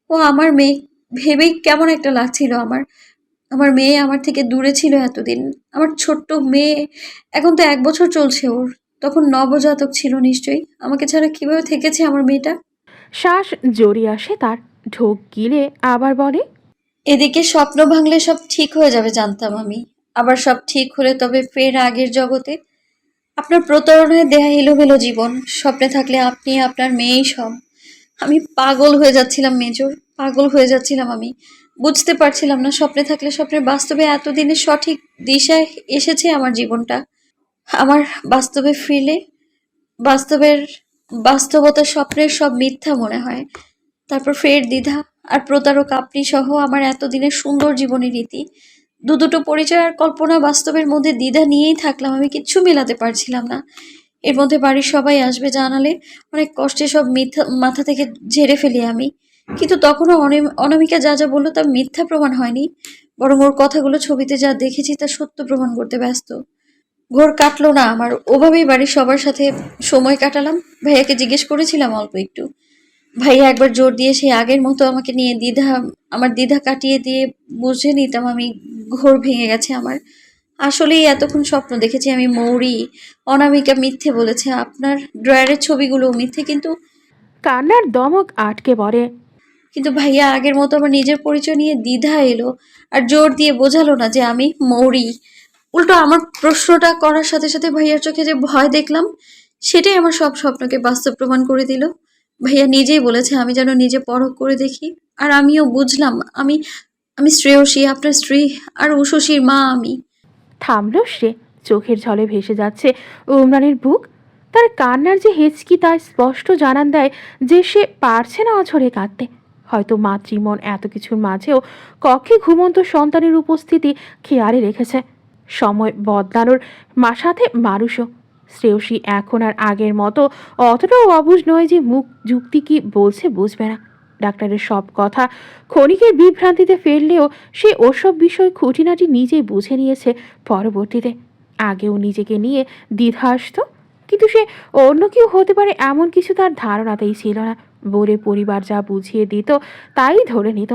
ও আমার মেয়ে ভেবেই কেমন একটা লাগছিল আমার। আমার মেয়ে আমার থেকে দূরে ছিল এতদিন। আমার ছোট্ট মেয়ে। এখন তো 1 বছর চলছে ওর। তখন নবজাতক ছিল নিশ্চয়ই। আমাকে ছাড়া কিভাবে থেকেছে আমার মেয়েটা।
শ্বাস জড়িয়ে আসে তার, ঢোক গিলে আবার বলে।
এদিকে স্বপ্ন ভাঙলে সব ঠিক হয়ে যাবে জানতাম আমি। আবার সব ঠিক হলে তবে ফের আগের জগতে। আপনার প্রতারণায় দেয়া এলোমেলো জীবন। স্বপ্নে থাকলে আপনি আপনার মেয়েই সব। আমি পাগল হয়ে যাচ্ছিলাম মেজর। পাগল হয়ে যাচ্ছিলাম আমি। বুঝতে পারছিলাম না স্বপ্নে থাকলে স্বপ্নের বাস্তবে এতদিনে সঠিক দিশায় এসেছে আমার জীবনটা। আমার বাস্তবে ফিরলে বাস্তবের বাস্তবতা স্বপ্নের সব মিথ্যা মনে হয়। তারপর ফের দ্বিধা আর প্রতারক আপনি সহ আমার এতদিনের সুন্দর জীবনের রীতি। দুটো পরিচয় আর কল্পনা বাস্তবের মধ্যে দ্বিধা নিয়েই থাকলাম আমি, কিচ্ছু মেলাতে পারছিলাম না। এর মধ্যে বাড়ির সবাই আসবে জানালে অনেক কষ্টে সব মিথ্যা মাথা থেকে ঝেড়ে ফেলি আমি। কিন্তু তখনও অনামিকা যা যা বললো তা মিথ্যা প্রমাণ হয়নি, বরং ওর কথাগুলো ছবিতে যা দেখেছি তা সত্য প্রমাণ করতে ব্যস্ত। ঘোর কাটলো না আমার, ওভাবেই বাড়ির সবার সাথে সময় কাটালাম। ভাইয়াকে জিজ্ঞেস করেছিলাম অল্প একটু। ভাইয়া একবার জোর দিয়ে সেই আগের মতো আমাকে নিয়ে আমার দ্বিধা কাটিয়ে দিয়ে বুঝে নিতাম আমি ঘোর ভেঙে গেছে আমার। আসলেই এতক্ষণ স্বপ্ন দেখেছি আমি মৌরি। অনামিকা মিথ্যে বলেছে, আপনার ড্রয়ারের ছবিগুলো মিথ্যে। কিন্তু
কান্নার দমক আটকে পড়ে।
কিন্তু ভাইয়া আগের মতো আমার নিজের পরিচয় নিয়ে দ্বিধা এলো আর জোর দিয়ে বোঝালো না যে আমি মৌরি। উল্টো আমার প্রশ্নটা করার সাথে সাথে ভাইয়ার চোখে যে ভয় দেখলাম, সেটাই আমার সব স্বপ্নকে বাস্তব প্রমাণ করে দিল। ভাইয়া নিজেই বলেছে আমি যেন নিজে পরখ করে দেখি। আর আমিও বুঝলাম আমি আমি শ্রেয়সী, আপনার স্ত্রী, আর উশসীর মা আমি।
থামল সে, চোখের ঝলে ভেসে যাচ্ছে উমরানের বুক। তার কান্নার যে হেঁচকি তা স্পষ্ট জানান দেয় যে সে পারছে না অঝরে কাঁদতে। হয়তো মাতৃমন এত কিছুর মাঝেও কক্ষে ঘুমন্ত সন্তানের উপস্থিতি খেয়ালে রেখেছে। সময় বদলানোর সাথে মানুষও। শ্রেয়সী এখন আর আগের মতো অতটাও অবুঝ নয় যে মুখ যুক্তি কি বলছে বুঝবে না। ডাক্তারের সব কথা ক্ষণিকের বিভ্রান্তিতে ফেললেও সে ওসব বিষয় খুঁটিনাটি নিজেই বুঝে নিয়েছে পরবর্তীতে। আগেও নিজেকে নিয়ে দ্বিধা আসতো, কিন্তু সে অন্য কেউ হতে পারে এমন কিছু তার ধারণাতেই ছিল না বলে পরিবার যা বুঝিয়ে দিত তাই ধরে নিত।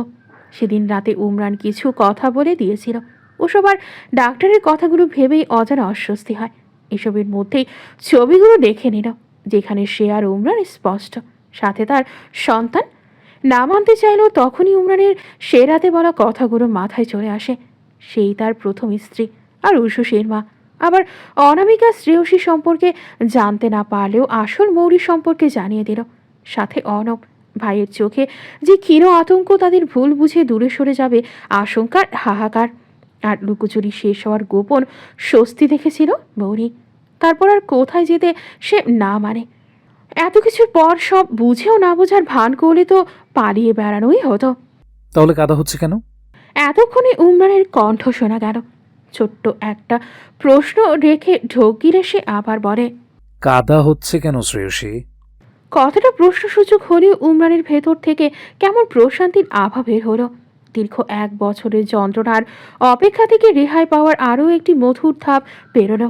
সেদিন রাতে উমরান কিছু কথা বলে দিয়েছিল, ওসব আর ডাক্তারের কথাগুলো ভেবেই অজানা অস্বস্তি হয়। এসবের মধ্যেই ছবিগুলো দেখে নিল, যেখানে সে আর উমরান স্পষ্ট, সাথে তার সন্তান। না মানতে চাইলেও তখনই উমরানের সে রাতে বলা কথাগুলো মাথায় চলে আসে। সেই তার প্রথম স্ত্রী আর উশসীর মা। আবার অনামিকা শ্রেয়সী সম্পর্কে জানতে না পারলেও আসল মৌরি সম্পর্কে জানিয়ে দিল। সাথে অনব ভাইয়ের চোখে যে ক্ষীণ আতঙ্ক, তাদের ভুল বুঝে দূরে সরে যাবে আশঙ্কার হাহাকার, আর লুকোচুরি শেষ হওয়ার গোপন স্বস্তি দেখেছিল মৌরি। তারপর আর কোথায় যেতে সে না মানে। এত কিছুর পর সব বুঝেও না বোঝার ভান করলে তো পালিয়ে বেড়ানোই হতো।
তাহলে কাদা হচ্ছে কেন?
এতক্ষণে উমরানের কণ্ঠ শোনা গেল। ছোট্ট একটা প্রশ্ন রেখে ঢোক গিলে সে আবার বলে,
কাদা হচ্ছে কেন শ্রেয়সী?
কথাটা প্রশ্নসূচক হলেও উমরানের ভেতর থেকে কেমন প্রশান্তির আভা বের হলো। দীর্ঘ 1 বছরের যন্ত্রণার অপেক্ষা থেকে রেহাই পাওয়ার আরও একটি মধুর ধাপ বেরোলো।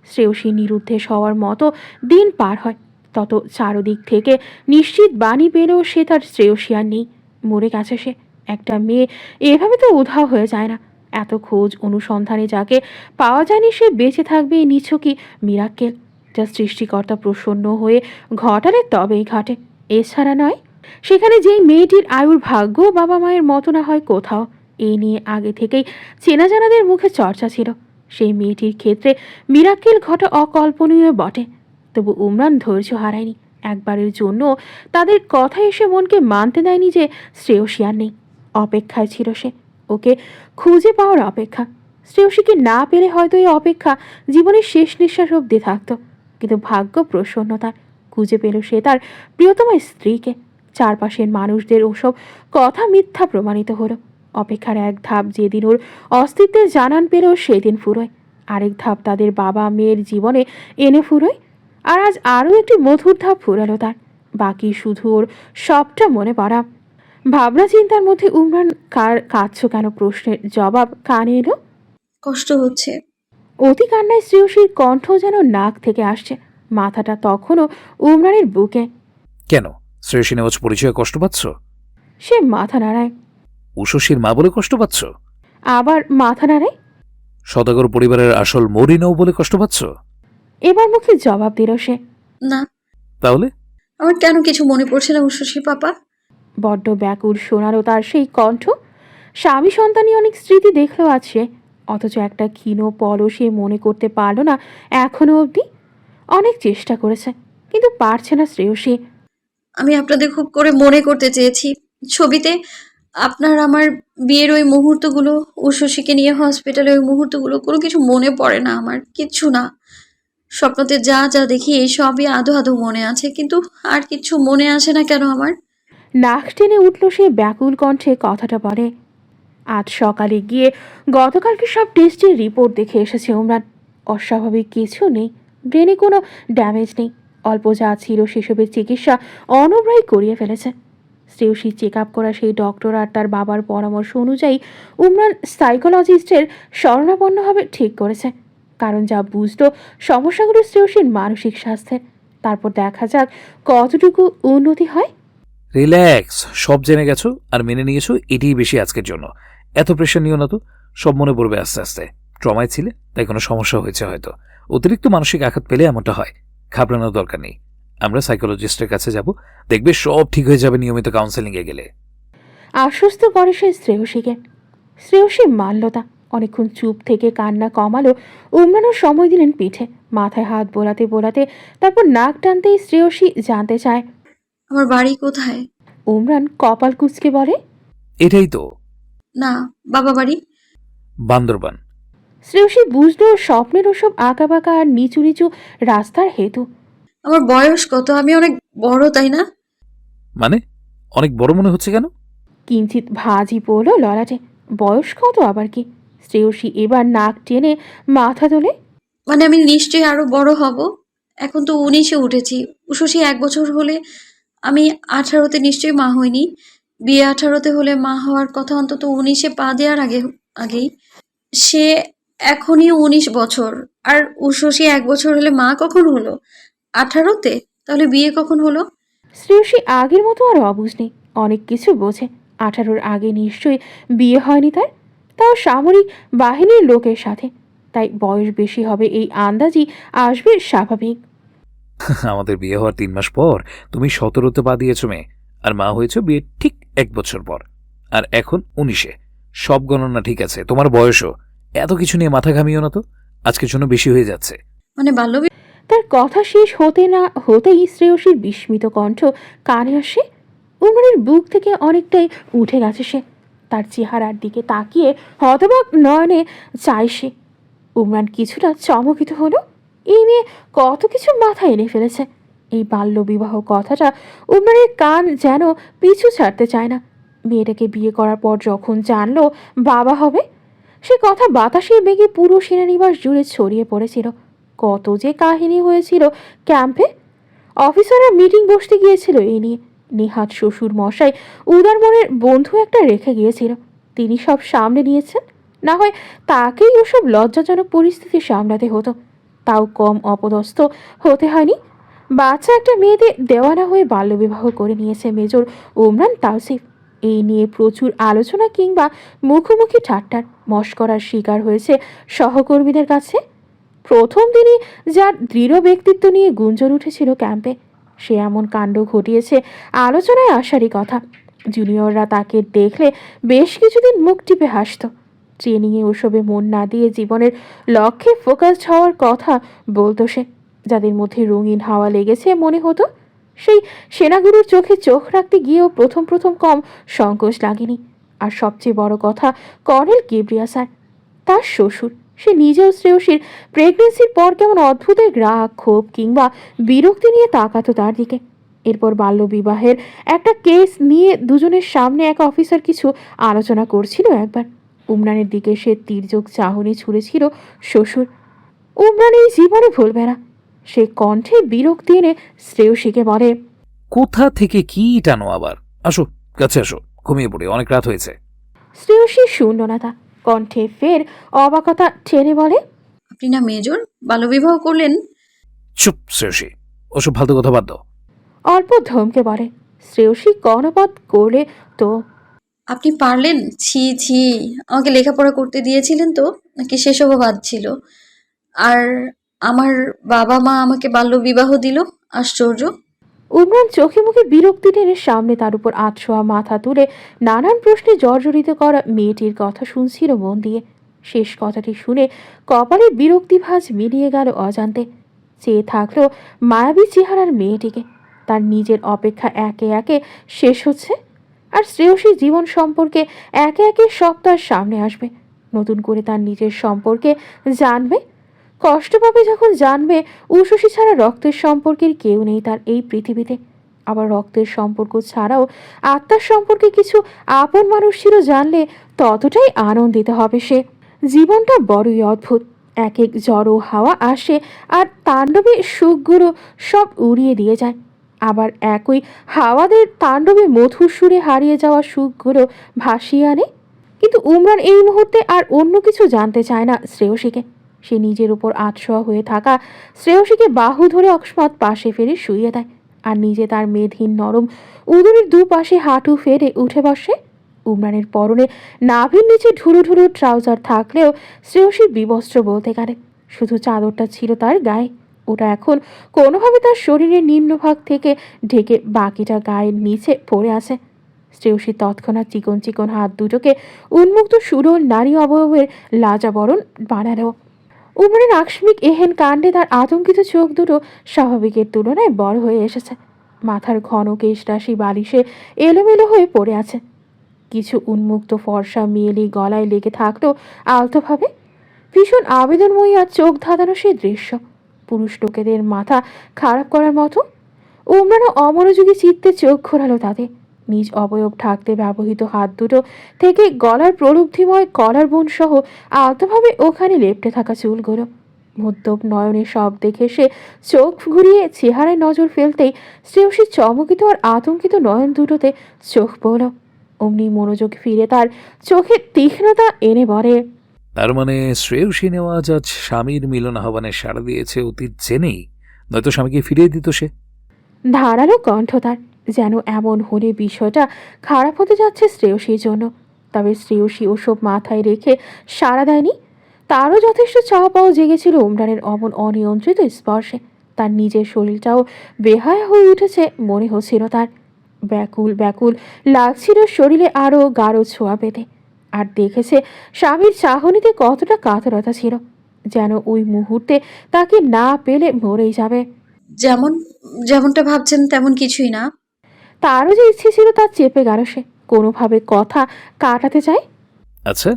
শ্রেয়সী নিরুদ্দেশ হওয়ার মতো দিন পার হয়, তত চারদিক থেকে নিশ্চিত বাণী পেলেও সে তার শ্রেয়সী আর নেই। মরে গেছে সে। একটা মেয়ে এভাবে তো উধাও হয়ে যায় না। এত খোঁজ অনুসন্ধানে যাকে পাওয়া যায়নি সে বেঁচে থাকবে এই নিছকই মিরাক্কেল, যা সৃষ্টিকর্তা প্রসন্ন হয়ে ঘটালে তবেই ঘটে, এছাড়া নয়। সেখানে যেই মেয়েটির আয়ুর ভাগ্য বাবা মায়ের মতো না হয় কোথাও, এই নিয়ে আগে থেকেই চেনা জানাদের মুখে চর্চা ছিল। সেই মেয়েটির ক্ষেত্রে মিরাক্কেল ঘটা অকল্পনীয় বটে। তবু উমরান ধৈর্য হারায়নি। একবারের জন্য তাদের কথা এসে মনকে মানতে দেয়নি যে শ্রেয়সী আর নেই। অপেক্ষায় ছিল সে, ওকে খুঁজে পাওয়ার অপেক্ষা। শ্রেয়সীকে না পেলে হয়তো এই অপেক্ষা জীবনের শেষ নিঃশ্বাস অব্দি থাকতো। কিন্তু ভাগ্য প্রসন্ন তার, খুঁজে পেল সে তার প্রিয়তমা স্ত্রীকে। চারপাশের মানুষদের ওসব কথা মিথ্যা প্রমাণিত হলো। অপেক্ষার এক ধাপ যেদিন ওর অস্তিত্বের জানান পেল সেদিন ফুরোয়, আরেক ধাপ তাদের বাবা মেয়ের জীবনে এনে ফুরোয়, আর আজ আরও একটি মধুর ধাপ ফুরালো তার। বাকি শুধু ওর সবটা মনে পড়া। ভাবনা চিন্তার মধ্যে উমরান কাঁদছ কেন প্রশ্নের জবাব কানে এলো।
কষ্ট হচ্ছে।
অতি কান্নায় শ্রেয়সীর কণ্ঠ যেন নাক থেকে আসছে, মাথাটা তখনও উমরানের বুকে।
কেন, শ্রেয়সী নেওয়াজ পরিচয়ে কষ্ট পাচ্ছ?
সে মাথা নাড়ায়।
উষসীর মা বলে কষ্ট পাচ্ছ?
আবার মাথা নাড়ায়।
সদাগর পরিবারের আসল মরিনও বলে কষ্ট পাচ্ছ?
এবার মুখে জবাব দিল সে।
না,
তাহলে?
আমার কেন কিছু মনে পড়ছে না উষসী পাপা।
বড্ড ব্যাকুল শোনালো তার সেই কণ্ঠ। স্বামী সন্তানই অনেক স্মৃতি দেখলো আজ সে, অথচ একটা ক্ষীণ পলও সে মনে করতে পারল না এখনো অবধি। অনেক চেষ্টা করেছে কিন্তু পারছে না শ্রেয়সী।
আমি আপনাদের খুব করে মনে করতে চেয়েছি। ছবিতে আপনার আমার বিয়ের ওই মুহূর্তগুলো, উষসীকে নিয়ে হসপিটালে ওই মুহূর্তগুলো, কোনো কিছু মনে পড়ে না আমার, কিচ্ছু না। স্বপ্নতে যা যা দেখি এই সবই আধো আধো মনে আছে, কিন্তু আর কিচ্ছু মনে আসে না কেন আমার।
নাক টেনে উঠল সে ব্যাকুল কণ্ঠে কথাটা বলে। আজ সকালে গিয়ে গতকালকে সব টেস্টের রিপোর্ট দেখে এসেছে উমরান। অস্বাভাবিক কিছু নেই, ব্রেনে কোনো ড্যামেজ নেই। অল্প যা ছিল সেসবের চিকিৎসা অনবরই করিয়ে ফেলেছে। শ্রেয়সী চেক আপ করা সেই ডক্টর আর তার বাবার পরামর্শ অনুযায়ী উমরান সাইকোলজিস্টের শরণাপন্ন হবে ঠিক করেছে। কারণ যা বুঝলো সমস্যাগুলো শ্রেয়সীর মানসিক স্বাস্থ্যের। তারপর দেখা যাক কতটুকু উন্নতি হয়।
রিল্যাক্স, সব জেনে গেছো আর মেনে নিয়েছো, এটাই বেশি আজকের জন্য। এত প্রেশার নিও না তো, সব মনে পড়বে আস্তে আস্তে। ট্রমায় ছিলে তাই কোনো সমস্যা হয়েছে হয়তো, অতিরিক্ত মানসিক আঘাত পেলে এমনটা হয়। ঘাবড়ানোর দরকার নেই, আমরা সাইকোলজিস্টের কাছে যাব, দেখবে সব ঠিক হয়ে যাবে নিয়মিত কাউন্সেলিংয়ে গেলে।
আশ্বস্ত করে সে শ্রেয়সীকে। শ্রেয়সী মানল তা। অনেকক্ষণ চুপ থেকে কান্না কমালো। উমরানও সময় দিলেন পিঠে, মাথায় হাত বোলাতে বোলাতে। তারপর নাক টানতেই শ্রেয়সী জানতে চায়,
আমার বাড়ি কোথায়?
উমরান কপাল কুঁচকে বলে,
এটাই তো।
না, বাবা বাড়ি।
বান্দরবান।
শ্রেয়সী বুঝলো স্বপ্নের ওসব আঁকাবাঁকা আর নিচু নিচু রাস্তার হেতু।
আমার বয়স কত? আমি অনেক বড়, তাই না?
মানে অনেক বড় মনে হচ্ছে কেন?
কিঞ্চিত ভাজি পড়ল ললাটে। বয়স কত আবার কি? শ্রেয়সী এবার নাক টেনে মাথা তোলে।
মানে আমি নিশ্চয়ই আরো বড় হব। এখন তো 19-এ উঠেছি। উষসী 1 বছর হলে, আমি 18-তে নিশ্চয়ই মা হইনি। বিয়ে 18-তে হলে মা হওয়ার কথা অন্তত 19-এ পা দেওয়ার আগেই। সে এখনই 19 বছর। আর উষসী 1 বছর হলে মা কখন হলো? 18-তে? তাহলে বিয়ে কখন হলো?
শ্রেয়সী আগের মতো আর অবুঝ নেই, অনেক কিছু বোঝে। 18-র আগে নিশ্চয়ই বিয়ে হয়নি তার, তাও সামরিক বাহিনীর লোকের সাথে। তাই বয়স বেশি হবে এই আন্দাজই আসবে স্বাভাবিক।
আমাদের বিয়ে হওয়ার 3 মাস পর তুমি 17তে পা দিয়েছ মেয়ে, আর মা হয়েছ বিয়ের ঠিক 1 বছর পর। আর এখন 19-এ। সব গণনা ঠিক আছে, তোমার বয়সও। এত কিছু নিয়ে মাথা ঘামিও না তো, আজকের জন্য বেশি হয়ে যাচ্ছে।
মানে বাল্যবিয়ে?
তার কথা শেষ হতে না হতেই শ্রেয়সীর বিস্মিত কণ্ঠ কানে আসে। উমরের বুক থেকে অনেকটাই উঠে গেছে সে। তার চেহারার দিকে তাকিয়ে হতবাক নয়নে চায় সে। উমরান কিছুটা চমকিত হলো। এই মেয়ে কত কিছু মাথায় এনে ফেলেছে। এই বাল্যবিবাহ কথাটা উমরানের কান যেন পিছু ছাড়তে চায় না। মেয়েটাকে বিয়ে করার পর যখন জানলো বাবা হবে, সে কথা বাতাসে বেগে পুরো সেনানিবাস জুড়ে ছড়িয়ে পড়েছিল। কত যে কাহিনী হয়েছিল ক্যাম্পে। অফিসাররা মিটিং বসতে গিয়েছিল এই নিয়ে। নেহাত শ্বশুর মশাই উদার মনের বন্ধু একটা রেখে গিয়েছিল, তিনি সব সামলে নিয়েছেন। না হয় তাকেই ওসব লজ্জাজনক পরিস্থিতি সামলাতে হতো, তাও কম অপদস্থ হতে হয়নি। বাচ্চা একটা মেয়েদের দেওয়ানা হয়ে বাল্যবিবাহ করে নিয়েছে মেজর ওমরান তাওসিফ। এই নিয়ে প্রচুর আলোচনা কিংবা মুখোমুখি ঠাট্টার মশকরার শিকার হয়েছে সহকর্মীদের কাছে। প্রথম দিনই যার দৃঢ় ব্যক্তিত্ব নিয়ে গুঞ্জন উঠেছিল ক্যাম্পে, সে এমন কাণ্ড ঘটিয়েছে আলোচনায় আসারই কথা। জুনিয়ররা তাকে দেখলে বেশ কিছুদিন মুখ টিপে হাসত। ট্রেনিংয়ে ওসবে মন না দিয়ে জীবনের লক্ষ্যে ফোকাসড হওয়ার কথা বলতো সে। যাদের মধ্যে রঙিন হাওয়া লেগেছে মনে হতো, সেই সেনাগুরুর চোখে চোখ রাখতে গিয়েও প্রথম প্রথম কম সংকোচ লাগেনি। আর সবচেয়ে বড় কথা, কর্নেল কিবরিয়া স্যার, তার শ্বশুর, সে নিজেও শ্রেয়সীর প্রেগনেন্সির পর কেমন অদ্ভুত এক রাগ, ক্ষোভ কিংবা বিরক্তি নিয়ে তাকাতো তার দিকে। এরপর বাল্যবিবাহের একটা কেস নিয়ে দুজনের সামনে এক অফিসার কিছু আলোচনা করছিল একবার। উমরানের দিকে সে তীর্যক চাহনি ছুঁড়েছিল শ্বশুর। উমরান এই জীবনে ভুলবে না। সে কণ্ঠে বিরক্তি এনে শ্রেয়সীকে বলে,
কোথা থেকে কি টানো আবার? আসো, কাছে আসো, ঘুমিয়ে পড়ে, অনেক রাত হয়েছে।
শ্রেয়সী শূন্যনাথা কণ্ঠে ফের অবাকতা টেনে বলে,
আপনি না মেজর, বাল্যবিবাহ করলেন?
চুপ শ্রেয়সী, ওসব ফালতু কথা বাদ দাও।
অল্প ধমকে বলে। শ্রেয়সী কর্ণপাত করলে তো,
আপনি পারলেন? ছি ছি, আমাকে লেখাপড়া করতে দিয়েছিলেন তো, নাকি সেসবও বাদ ছিল? আর আমার বাবা মা আমাকে বাল্যবিবাহ দিল, আশ্চর্য।
উমরান চোখে মুখে বিরক্তি টেনে সামনে তার উপর আটশোয়া মাথা তুলে নানান প্রশ্নে জর্জরিত করা মেয়েটির কথা শুনছিল মন দিয়ে। শেষ কথাটি শুনে কপালে বিরক্তি ভাঁজ মিলিয়ে গেল অজান্তে। চেয়ে থাকলো মায়াবী চেহারার মেয়েটিকে। তার নিজের অপেক্ষা একে একে শেষ হচ্ছে, আর শ্রেয়সী জীবন সম্পর্কে একে একে সব তার সামনে আসবে। নতুন করে তার নিজের সম্পর্কে জানবে, কষ্ট পাবে যখন জানবে উশসী ছাড়া রক্তের সম্পর্কের কেউ নেই তার এই পৃথিবীতে। আবার রক্তের সম্পর্ক ছাড়াও আত্মার সম্পর্কে কিছু আপন মানুষ ছিল জানলে ততটাই আনন্দিত হবে সে। জীবনটা বড়ই অদ্ভুত। এক এক জড়ো হাওয়া আসে আর তাণ্ডবে সুখগুলো সব উড়িয়ে দিয়ে যায়। আবার একই হাওয়াদের তাণ্ডবে মধুর সুরে হারিয়ে যাওয়া সুখগুলো ভাসিয়ে আনে। কিন্তু উমরান এই মুহূর্তে আর অন্য কিছু জানতে চায় না শ্রেয়সীকে। সে নিজের উপর আটশোয়া হয়ে থাকা শ্রেয়সীকে বাহু ধরে অকস্মাৎ পাশে ফেলে শুইয়ে দেয়, আর নিজে তার মেধহীন নরম উদরের দুপাশে হাঁটু ফেরে উঠে বসে। উমরানের পরনে নাভির নিচে ঢুরু ঢুরু ট্রাউজার থাকলেও শ্রেয়সী বিবস্ত্র বলতে গেলে। শুধু চাদরটা ছিল তার গায়ে। ওটা এখন কোনোভাবে তার শরীরের নিম্নভাগ থেকে ঢেকে বাকিটা গায়ের নিচে পড়ে আছে। শ্রেয়সী তৎক্ষণাৎ চিকন চিকন হাত দুটোকে উন্মুক্ত সুরল নারী অবয়বের লাজাবরণ বানালো। উমরের আকস্মিক এহেন কাণ্ডে তার আতঙ্কিত চোখ দুটো স্বাভাবিকের তুলনায় বড় হয়ে এসেছে। মাথার ঘন কেশ রাশি বালিশে এলোমেলো হয়ে পড়ে আছে। কিছু উন্মুক্ত ফর্সা মেয়েলি গলায় লেগে থাকলো আলতোভাবে। ভীষণ আবেদনময়ী আর চোখ ধাঁধানো সেই দৃশ্য পুরুষ লোকেদের মাথা খারাপ করার মতো। উমরানও অমনোযোগী চিত্তে চোখ ঘোরালো তাতে। নিজ অবয়ব ঢাকতে ব্যবহৃত হাত দুটো থেকে গলার প্রলুব্ধিময় কলার বোন সহ আলতোভাবে ওখানে লেপ্টে থাকা চুলগুলো। মদ্যপ নয়নে সব দেখে সে চোখ ঘুরিয়ে চেহারায় নজর ফেলতেই শ্রেয়সী চমকিত আর আতঙ্কিত নয়ন দুটোতে চোখ পড়ল। অমনি মনোযোগ ফিরে তার চোখে তীক্ষ্ণতা এনে বলে,
তার মানে শ্রেয়সী নেওয়াজ আজ স্বামীর মিলন আহ্বানে সাড়া দিয়েছে অতীত জেনেই, নয়তো স্বামীকে ফিরিয়ে দিত সে।
ধারালো কণ্ঠ তার, যেন এমন হলে বিষয়টা খারাপ হতে যাচ্ছে শ্রেয়সীর জন্য। তবে শ্রেয়সী ওসব মাথায় রেখে সাড়া দেয়নি। তারও যথেষ্ট চাওয়া পাওয়া জেগেছিল উমরানের অমন অনিয়ন্ত্রিত স্পর্শে। তার নিজের শরীরটাও বেহায়া হয়ে উঠেছে মনে হচ্ছিল তার। ব্যাকুল ব্যাকুল লাগছিল শরীরে আরও গাঢ় ছোঁয়া পেতে। আর দেখেছে স্বামীর চাহনিতে কতটা কাতরতা ছিল, যেন ওই মুহূর্তে তাকে না পেলে মরেই যাবে।
যেমন যেমনটা ভাবছেন তেমন কিছুই না।
তারও যে ইচ্ছে ছিল তার চেপে গেল সে, কোনোভাবে কথা কাটাতে চায়।
আচ্ছা,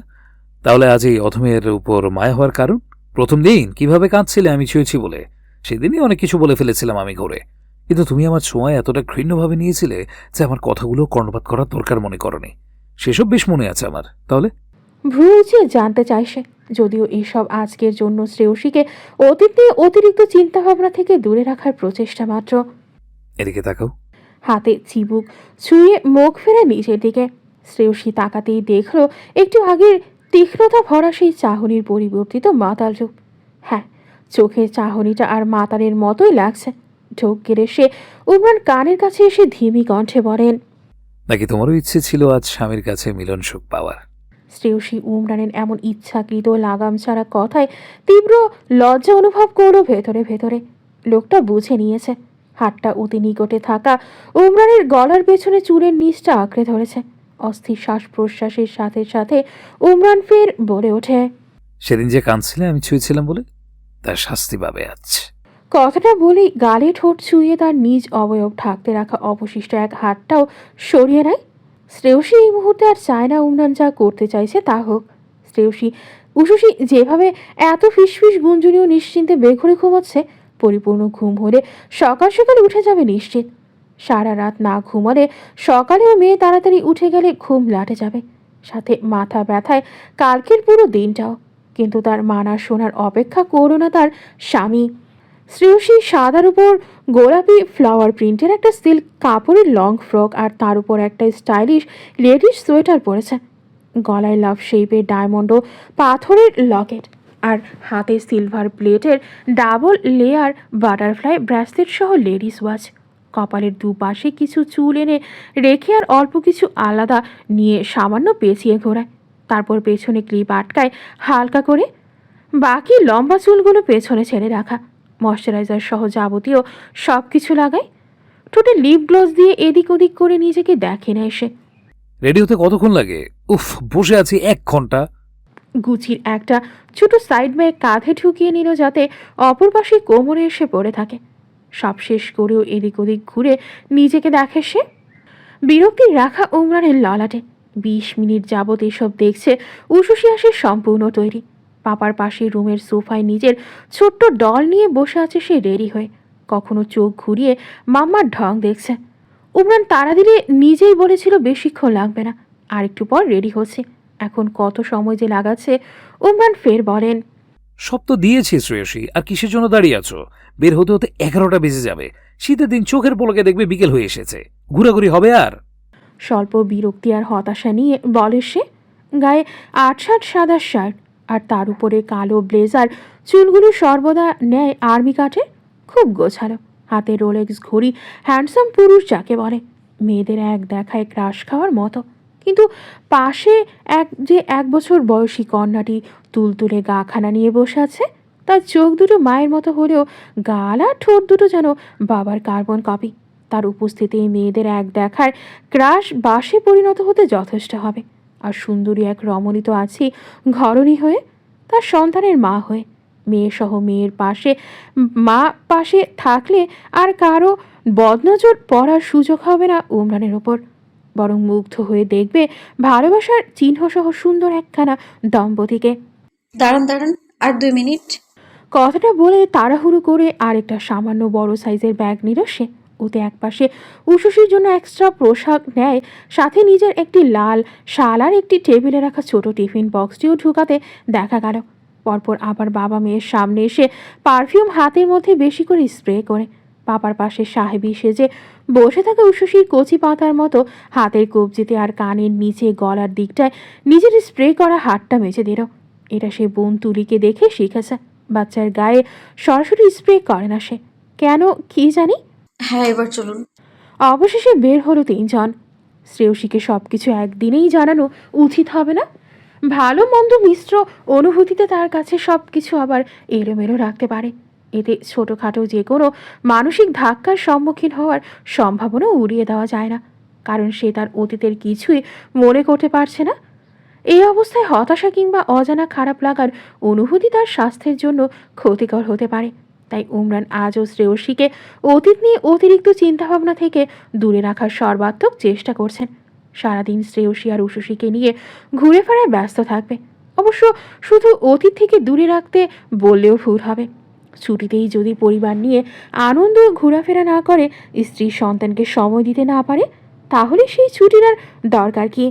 তাহলে আজ এই অধমের উপর মায়া হওয়ার কারণ? প্রথম দিন কিভাবে কাঁদছিলে আমি ছুঁয়েছি বলে, সেদিনই অনেক কিছু বলে ফেলেছিলাম আমি ঘরে। কিন্তু তুমি আমার ছোঁয়ায় এতটা ঘৃণ্যভাবে নিয়েছিলে যে আমার কথাগুলো কর্ণপাত করার দরকার মনে করনি। সেসব বেশ মনে আছে আমার। তাহলে
ভ্রু উঁচিয়ে জানতে চায় সে, যদিও এসব আজকের জন্য শ্রেয়সীকে অতীত নিয়ে অতিরিক্ত চিন্তাভাবনা থেকে দূরে রাখার প্রচেষ্টা মাত্র।
এদিকে তাকাও।
হাতে চিবুক ছুঁয়ে মুখ ফেরা নিচের দিকে। শ্রেয়সী তাকাতেই দেখল একটু আগের তীক্ষ্ণতা ভরা সেই চাহনির পরিবর্তিত মাতাল রূপ। হ্যাঁ, চোখের চাহনিটা আর মাতালের মতোই লাগছে। ঢোক গেড়ে সে উমরান কানের কাছে এসে ধিমি কণ্ঠে বলেন,
নাকি তোমারও ইচ্ছে ছিল আজ স্বামীর কাছে মিলন সুখ পাওয়ার?
শ্রেয়সী উমরানের এমন ইচ্ছাকৃত লাগাম ছাড়া কথায় তীব্র লজ্জা অনুভব করলো ভেতরে ভেতরে। লোকটা বুঝে নিয়েছে। হাতটা অতি নিকটে থাকা উমরানের গলার পেছনে চুলের নিচটা আঁকড়ে ধরেছে। অস্থির শ্বাস প্রশ্বাসের সাথে সাথে উমরান ফের বলে ওঠে,
সেদিন যে কাঁদছিলে আমি ছুঁয়েছিলাম বলে, তার শাস্তি পাবে আজ।
কথাটা বলেই গালে ঠোঁট ছুঁয়ে তার নিজ অবয়ব ঢাকতে রাখা অবশিষ্ট এক হাতটাও সরিয়ে নেয়। শ্রেয়সী এই মুহূর্তে আর চায় না উমরান যা করতে চাইছে তা হোক। শ্রেয়সী উশুসী যেভাবে এত ফিসফিস গুঞ্জনীয় নিশ্চিন্তে বেঘরে ঘুমাচ্ছে, পরিপূর্ণ ঘুম হলে সকাল সকাল উঠে যাবে নিশ্চিত। সারা রাত না ঘুমালে সকালেও মেয়ে তাড়াতাড়ি উঠে গেলে ঘুম লাটে যাবে, সাথে মাথা ব্যথায় কালকের পুরো দিনটাও। কিন্তু তার মানা শোনার অপেক্ষা করো না তার স্বামী। শ্রেয়সী সাদার উপর গোলাপি ফ্লাওয়ার প্রিন্টের একটা সিল্ক কাপড়ের লং ফ্রক আর তার উপর একটা স্টাইলিশ লেডিস সোয়েটার পরেছে। গলায় লাভ শেপের ডায়মন্ড ও পাথরের লকেট আর হাতে সিলভার প্লেটের ডাবল লেয়ার বাটারফ্লাই ব্রেসলেট সহ লেডিস ওয়াচ। কপালের দুপাশে কিছু চুল এনে রেখে আর অল্প কিছু আলাদা নিয়ে সামান্য পেঁচিয়ে ঘোরায়। তারপর পেছনে ক্লিপ আটকায় হালকা করে, বাকি লম্বা চুলগুলো পেছনে ছেড়ে রাখা। ময়শ্চারাইজার সহ যাবতীয় সব কিছু লাগায়। ঠোঁটে লিপ গ্লস দিয়ে এদিক ওদিক করে নিজেকে দেখে না এসে।
রেডি হতে কতক্ষণ লাগে? উফ, বসে আছি 1 ঘন্টা।
গুচির একটা ছোট সাইড ব্যাগ কাঁধে ঢুকিয়ে নিল যাতে অপর পাশে কোমরে এসে পড়ে থাকে। সব শেষ করেও এদিক ওদিক ঘুরে নিজেকে দেখে সে। বিরক্তির রাখা উমরানের ললাটে। 20 মিনিট যাবৎ এসব দেখছে। উশুসী আসে সম্পূর্ণ তৈরি। পাপার পাশে রুমের সোফায় নিজের ছোট্ট ডল নিয়ে বসে আছে সে রেডি হয়ে। কখনো চোখ ঘুরিয়ে মাম্মার ঢং দেখছে। উমরান তাড়া দিলে নিজেই বলেছিল বেশিক্ষণ লাগবে না, আর একটু পর রেডি হচ্ছে। এখন কত সময় যে লাগাচ্ছে। উমরান ফের বলেন,
সব তো দিয়েছি শ্রেয়সী, আর কিসের জন্য দাঁড়িয়ে আছো? বের হতে হতে 11টা বেজে যাবে। শীতের দিন চোখের পলকে দেখবে বিকেল হয়ে এসেছে। ঘোরাঘুরি হবে আর?
স্বল্প বিরক্তি আর হতাশা নিয়ে বলে সে। গায়ে আটশাট সাদা শার্ট আর তার উপরে কালো ব্লেজার, চুলগুলো সর্বদা নেয় আর্মি কাটের, খুব গোছালো। হাতে রোলেক্স ঘড়ি, হ্যান্ডসাম পুরুষ যাকে বলে। মেয়েদের এক দেখায় ক্রাশ খাওয়ার মতো। কিন্তু পাশে যে 1 বছর বয়সী কন্যাটি তুলতুলে গাখানা নিয়ে বসে আছে, তার চোখ দুটো মায়ের মতো হলেও গাল আর ঠোঁট দুটো যেন বাবার কার্বন কপি। তার উপস্থিতি মেয়েদের এক দেখার ক্রাশ বাসে পরিণত হতে যথেষ্ট হবে। আর সুন্দরী এক রমণী তো আছেই, ঘরণী হয়ে, তার সন্তানের মা হয়ে। মেয়েসহ মেয়ের পাশে মা পাশে থাকলে আর কারো বদনজর পড়ার সুযোগ হবে না উমরানের ওপর, বরং মুগ্ধ হয়ে দেখবে ভালোবাসার চিহ্নসহ সুন্দর একখানা দম্পতিকে।
দাঁড়ান দাঁড়ান, আর 2 মিনিট।
কথাটা বলে তাড়াহুড়ো করে আরেকটা সামান্য বড় সাইজের ব্যাগ নিল সে। ওতে একপাশে উশুসীর জন্য এক্সট্রা পোশাক নেয়, সাথে নিজের একটি লাল শাল আর একটি টেবিলে রাখা ছোট টিফিন বক্সটিও ঢুকাতে দেখা গেল। পরপর আবার বাবা মেয়ের সামনে এসে পারফিউম হাতের মধ্যে বেশি করে স্প্রে করে পাপার পাশে সাহেবি সেজে বসে থাকা উশুসীর কচি পাতার মতো হাতের কবজিতে আর কানের নিচে গলার দিকটায় নিজের স্প্রে করা হাতটা মেজে দিল। এটা সে বোন তুলিকে দেখে শিখেছে। বাচ্চার গায়ে সরাসরি স্প্রে করে না সে, কেন কি জানি।
হ্যাঁ, এবার চলুন।
অবশেষে বের হলো 3 জন। শ্রেয়সীকে সবকিছু একদিনেই জানানো উচিত হবে না। ভালো মন্দ মিশ্র অনুভূতিতে তার কাছে সবকিছু আবার এলোমেলো রাখতে পারে। এতে ছোটোখাটো যে কোনো মানসিক ধাক্কার সম্মুখীন হওয়ার সম্ভাবনা উড়িয়ে দেওয়া যায় না, কারণ সে তার অতীতের কিছুই মনে করতে পারছে না। এই অবস্থায় হতাশা কিংবা অজানা খারাপ লাগার অনুভূতি তার স্বাস্থ্যের জন্য ক্ষতিকর হতে পারে। তাই উমরান আজও শ্রেয়সীকে অতীত নিয়ে অতিরিক্ত চিন্তাভাবনা থেকে দূরে রাখার সর্বাত্মক চেষ্টা করছেন। সারাদিন শ্রেয়সী আর উশুসীকে নিয়ে ঘুরে ফেরায় ব্যস্ত থাকবে। অবশ্য শুধু অতীত থেকে দূরে রাখতে বললেও ভুল হবে। ছুটিতেই যদি পরিবার নিয়ে আনন্দ ঘোরাফেরা না করে, স্ত্রী সন্তানকে সময় দিতে না পারে, তাহলে সেই ছুটির আর দরকার কি?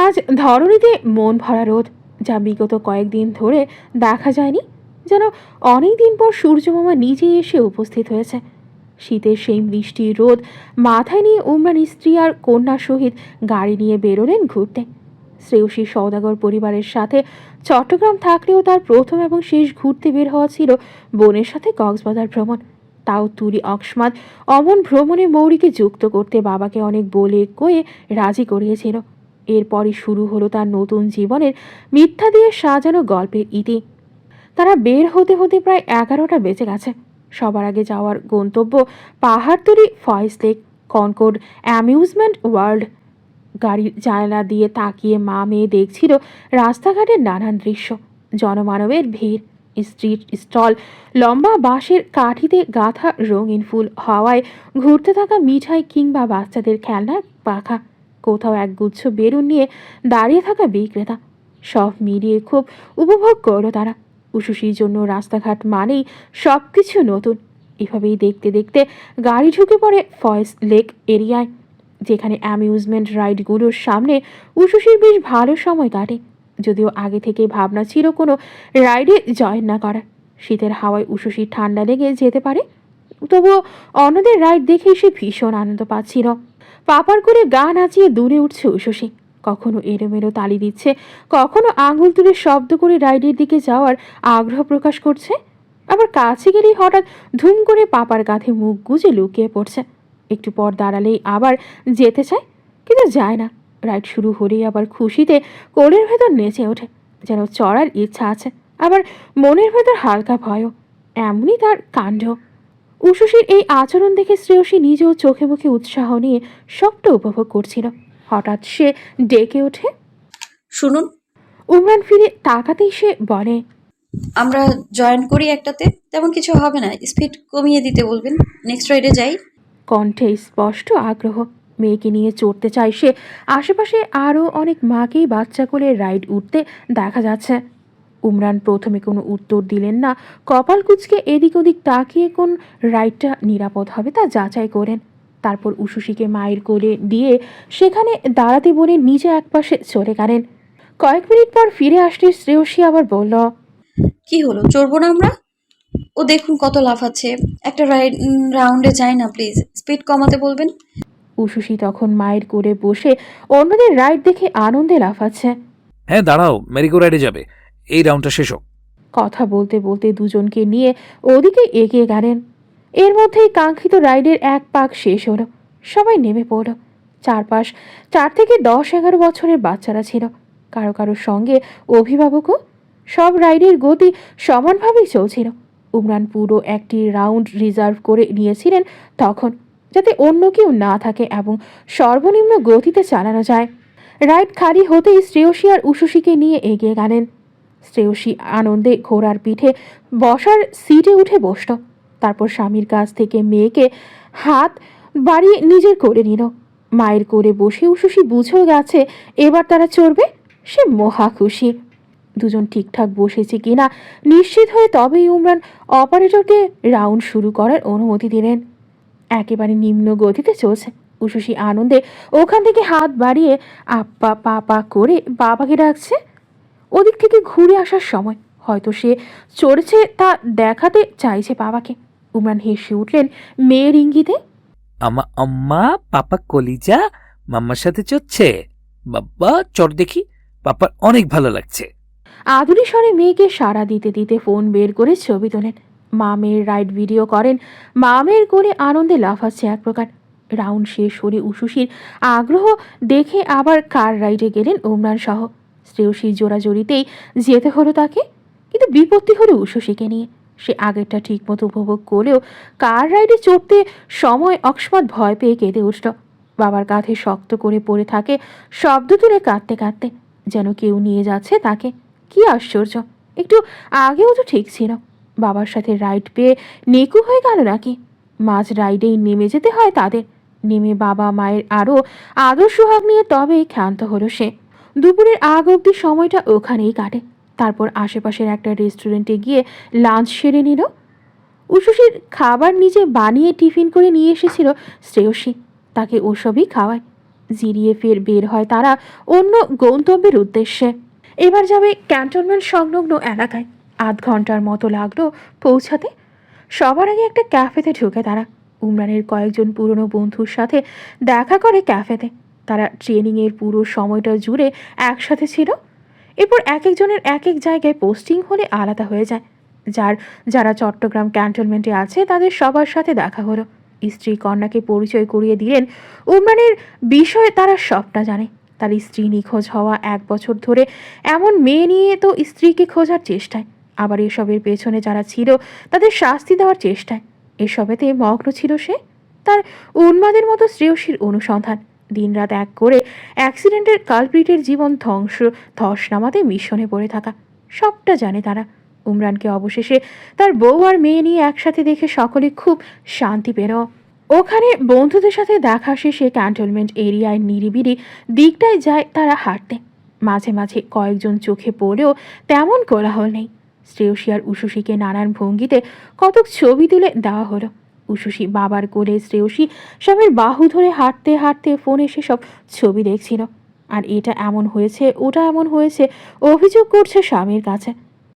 আজ ধরণীতে মন ভরা রোদ, যা বিগত কয়েকদিন ধরে দেখা যায়নি। যেন অনেক দিন পর সূর্যমামা নিজেই এসে উপস্থিত হয়েছে। শীতের সেই মিষ্টি রোদ মাথায় নিয়ে উমরান স্ত্রী আর কন্যার সহিত গাড়ি নিয়ে বেরোলেন ঘুরতে। শ্রেয়সী সওদাগর পরিবারের সাথে চট্টগ্রাম থাকলেও তার প্রথম এবং শেষ ঘুরতে বের হওয়া ছিল বোনের সাথে কক্সবাজার ভ্রমণ। তাও তুলি অকস্মাৎ অমন ভ্রমণে মৌরিকে যুক্ত করতে বাবাকে অনেক বলে কয়ে রাজি করিয়েছিল। এরপরই শুরু হলো তার নতুন জীবনের মিথ্যা দিয়ে সাজানো গল্পের ইতি। তারা বের হতে হতে প্রায় 11টা বেজে গেছে। সবার আগে যাওয়ার গন্তব্য Pahartali Foy's lake Concord amusement world. গাড়ির জানালা দিয়ে তাকিয়ে মা মেয়ে দেখছিল রাস্তাঘাটের নানান দৃশ্য, জনমানবের ভিড়, স্ট্রিট স্টল, লম্বা বাঁশের কাঠিতে গাঁথা রঙিন ফুল, হাওয়ায় ঘুরতে থাকা মিঠাই কিংবা বাচ্চাদের খেলনার পাখা, কোথাও একগুচ্ছ বেলুন নিয়ে দাঁড়িয়ে থাকা বিক্রেতা। সব মিলিয়ে খুব উপভোগ করলো তারা। উশুশির জন্য রাস্তাঘাট মানেই সব কিছু নতুন। এভাবেই দেখতে দেখতে গাড়ি ঢুকে পড়ে ফয়েজ লেক এরিয়ায়, যেখানে অ্যামিউজমেন্ট রাইডগুলোর সামনে উশুশির বেশ ভালো সময় কাটে। যদিও আগে থেকে ভাবনা ছিল কোনো রাইডে জয়েন না করার। শীতের হাওয়ায় উশুশির ঠান্ডা লেগে যেতে পারে, তবুও অন্যদের রাইড দেখেই সে ভীষণ আনন্দ পাচ্ছিল। পাপার করে গা নাচিয়ে দূরে উঠছে উশুশি, কখনো এলোমেলো তালি দিচ্ছে, কখনো আঙুল তুলে শব্দ করে রাইডের দিকে যাওয়ার আগ্রহ প্রকাশ করছে। আবার কাছে গেলেই হঠাৎ ধুম করে পাপার কাঁধে মুখ গুজে লুকিয়ে পড়ছে। একটু পর দাঁড়ালেই আবার যেতে চায়, কিন্তু যায় না। রাইড শুরু হলেই আবার খুশিতে কোলের ভেতর নেচে ওঠে, যেন চড়ার ইচ্ছা আছে, আবার মনের ভেতর হালকা ভয়ও। এমনই তার কাণ্ড। উশুশির এই আচরণ দেখে শ্রেয়সী নিজেও চোখে মুখে উৎসাহ নিয়ে সবটা উপভোগ করছিল। হঠাৎ সে ডেকে ওঠে,
শুনুন,
উমরান ফিরে তাকাতেই সে বলে,
আমরা জয়েন করি একটাতে, তেমন কিছু হবে না, স্পিড কমিয়ে দিতে বলবেন, নেক্সট রাইডে যাই।
কণ্ঠে স্পষ্ট আগ্রহ। মেয়েকে নিয়ে চড়তে চায় সে। আশেপাশে আরও অনেক মাকেই বাচ্চা কোলে রাইড উঠতে দেখা যাচ্ছে। উমরান প্রথমে কোনো উত্তর দিলেন না, কপাল কুঁচকে এদিক ওদিক তাকিয়ে কোন রাইডটা নিরাপদ হবে তা যাচাই করেন। তারপর উশুশিকে মায়ের কোলে দিয়ে সেখানে দাঁড়াতে বলে নিজে একপাশে চলে গেলেন। কয়েক মিনিট পর ফিরে আসতে শ্রেয়সী আবার বলল,
কি হলো, চড়বো না আমরা? ও দেখুন কত লাফাচ্ছে, একটা রাউন্ডে যাই না প্লিজ, স্পিড কমাতে বলবেন।
উশুশি তখন মায়ের কোলে বসে অন্যদের রাইড দেখে আনন্দে লাফাচ্ছে।
হ্যাঁ দাঁড়াও, মেরিগো রাইডে যাবে, এই রাউন্ডটা শেষ হোক।
কথা বলতে বলতে দুজনকে নিয়ে ওদিকে এগিয়ে গেলেন। এর মধ্যেই কাঙ্ক্ষিত রাইডের এক পাক শেষ হলো। সবাই নেমে পড়ল। চারপাশ 4 থেকে 10-11 বছরের বাচ্চারা ছিল, কারো কারোর সঙ্গে অভিভাবকও। সব রাইডের গতি সমানভাবেই চলছিল। উমরান পুরো একটি রাউন্ড রিজার্ভ করে নিয়েছিলেন তখন, যাতে অন্য কেউ না থাকে এবং সর্বনিম্ন গতিতে চালানো যায়। রাইড খালি হতেই শ্রেয়সী আর উশুশিকে নিয়ে এগিয়ে গেলেন। শ্রেয়সী আনন্দে ঘোড়ার পিঠে বসার সিটে উঠে বসল। তারপর স্বামীর কাছ থেকে মেয়েকে হাত বাড়িয়ে নিজের করে নিল। মায়ের করে বসে উশুশি বুঝেও গেছে এবার তারা চড়বে। সে মহা খুশি। দুজন ঠিকঠাক বসেছে কিনা নিশ্চিত হয়ে তবেই উমরান অপারেটরকে রাউন্ড শুরু করার অনুমতি দিলেন। একেবারে নিম্ন গতিতে চলছে। উশুশি আনন্দে ওখান থেকে হাত বাড়িয়ে আপা পাপা করে বাবাকে ডাকছে। ওদিক থেকে ঘুরে আসার সময় হয়তো সে চড়েছে তা দেখাতে চাইছে বাবাকে। উমরান হেসে উঠলেন মেয়ের ইঙ্গিতে,
আম্মা পাপা কলিজা মাম্মার সাথে চড়ছে, বাবা চড় দেখি, পাপার অনেক ভালো লাগছে।
আদুরি স্বরে মেয়েকে সাড়া দিতে দিতে ফোন বের করে ছবি তোলেন। মা মেয়ের রাইড ভিডিও করেন। মা মেয়ের করে আনন্দে লাফাচ্ছে এক প্রকার। রাউন্ড শেষ হলে উশুশির আগ্রহ দেখে আবার কার রাইডে গেলেন উমরান সহ। শ্রেয়সীর জোড়াজড়িতেই যেতে হলো তাকে, কিন্তু বিপত্তি হলো উশুশিকে নিয়ে। সে আগেরটা ঠিকমতো উপভোগ করলেও কার রাইডে চড়তে সময় অকস্মাৎ ভয় পেয়ে কেঁদে উঠল। বাবার কাঁধে শক্ত করে পড়ে থাকে, শব্দ তুলে কাঁদতে কাঁদতে, যেন কেউ নিয়ে যাচ্ছে তাকে। কি আশ্চর্য, একটু আগেও তো ঠিক ছিল। বাবার সাথে রাইড পেয়ে নেকু হয়ে গেল নাকি? মাঝ রাইডেই নেমে যেতে হয় তাদের। নেমে বাবা মায়ের আরও আদর সোহাগ নিয়ে তবেই ক্ষান্ত হলো সে। দুপুরের আগ অবধি সময়টা ওখানেই কাটে। তারপর আশেপাশের একটা রেস্টুরেন্টে গিয়ে লাঞ্চ সেরে নিল। উশুশির খাবার নিজে বানিয়ে টিফিন করে নিয়ে এসেছিল শ্রেয়সী, তাকে ওসবই খাওয়ায়। জিরিয়ে ফের বের হয় তারা অন্য গন্তব্যের উদ্দেশ্যে। এবার যাবে ক্যান্টনমেন্ট সংলগ্ন এলাকায়। 8 ঘন্টার মতো লাগলো পৌঁছাতে। সবার আগে একটা ক্যাফেতে ঢুকে তারা। উমরানের কয়েকজন পুরনো বন্ধুর সাথে দেখা করে ক্যাফেতে। তারা ট্রেনিংয়ের পুরো সময়টা জুড়ে একসাথে ছিল। এরপর এক একজনের এক এক জায়গায় পোস্টিং হলে আলাদা হয়ে যায়। যারা চট্টগ্রাম ক্যান্টনমেন্টে আছে তাদের সবার সাথে দেখা হলো। স্ত্রী কন্যাকে পরিচয় করিয়ে দিলেন। উমরানের বিষয়ে তারা সবটা জানে। তার স্ত্রী নিখোঁজ হওয়া 1 বছর ধরে এমন মেয়ে নিয়ে তো স্ত্রীকে খোঁজার চেষ্টায়, আবার এসবের পেছনে যারা ছিল তাদের শাস্তি দেওয়ার চেষ্টায়। এসবেতে মগ্ন ছিল সে। তার উন্মাদের মতো শ্রেয়সীর অনুসন্ধান, দিনরাত এক করে অ্যাক্সিডেন্টের কালপ্রিটের জীবন ধস নামাতে মিশনে পড়ে থাকা, সবটা জানে তারা। উমরানকে অবশেষে তার বউ আর মেয়ে নিয়ে একসাথে দেখে সকলে খুব শান্তি পেল। ওখানে বন্ধুদের সাথে দেখা শেষে ক্যান্টনমেন্ট এরিয়ায় নিরিবিলি দিকটায় যায় তারা হাঁটতে। মাঝে মাঝে কয়েকজন চোখে পড়লেও তেমন কোলাহল নেই। শ্রেয়সী আর উশুশীকে নানান ভঙ্গিতে কতক ছবি তুলে দেওয়া হলো। উশুশী বাবার কোলে, শ্রেয়সী স্বামীর বাহু ধরে হাঁটতে হাঁটতে ফোনে সেসব ছবি দেখছিল। আর এটা এমন হয়েছে, ওটা এমন হয়েছে অভিযোগ করছে স্বামীর কাছে।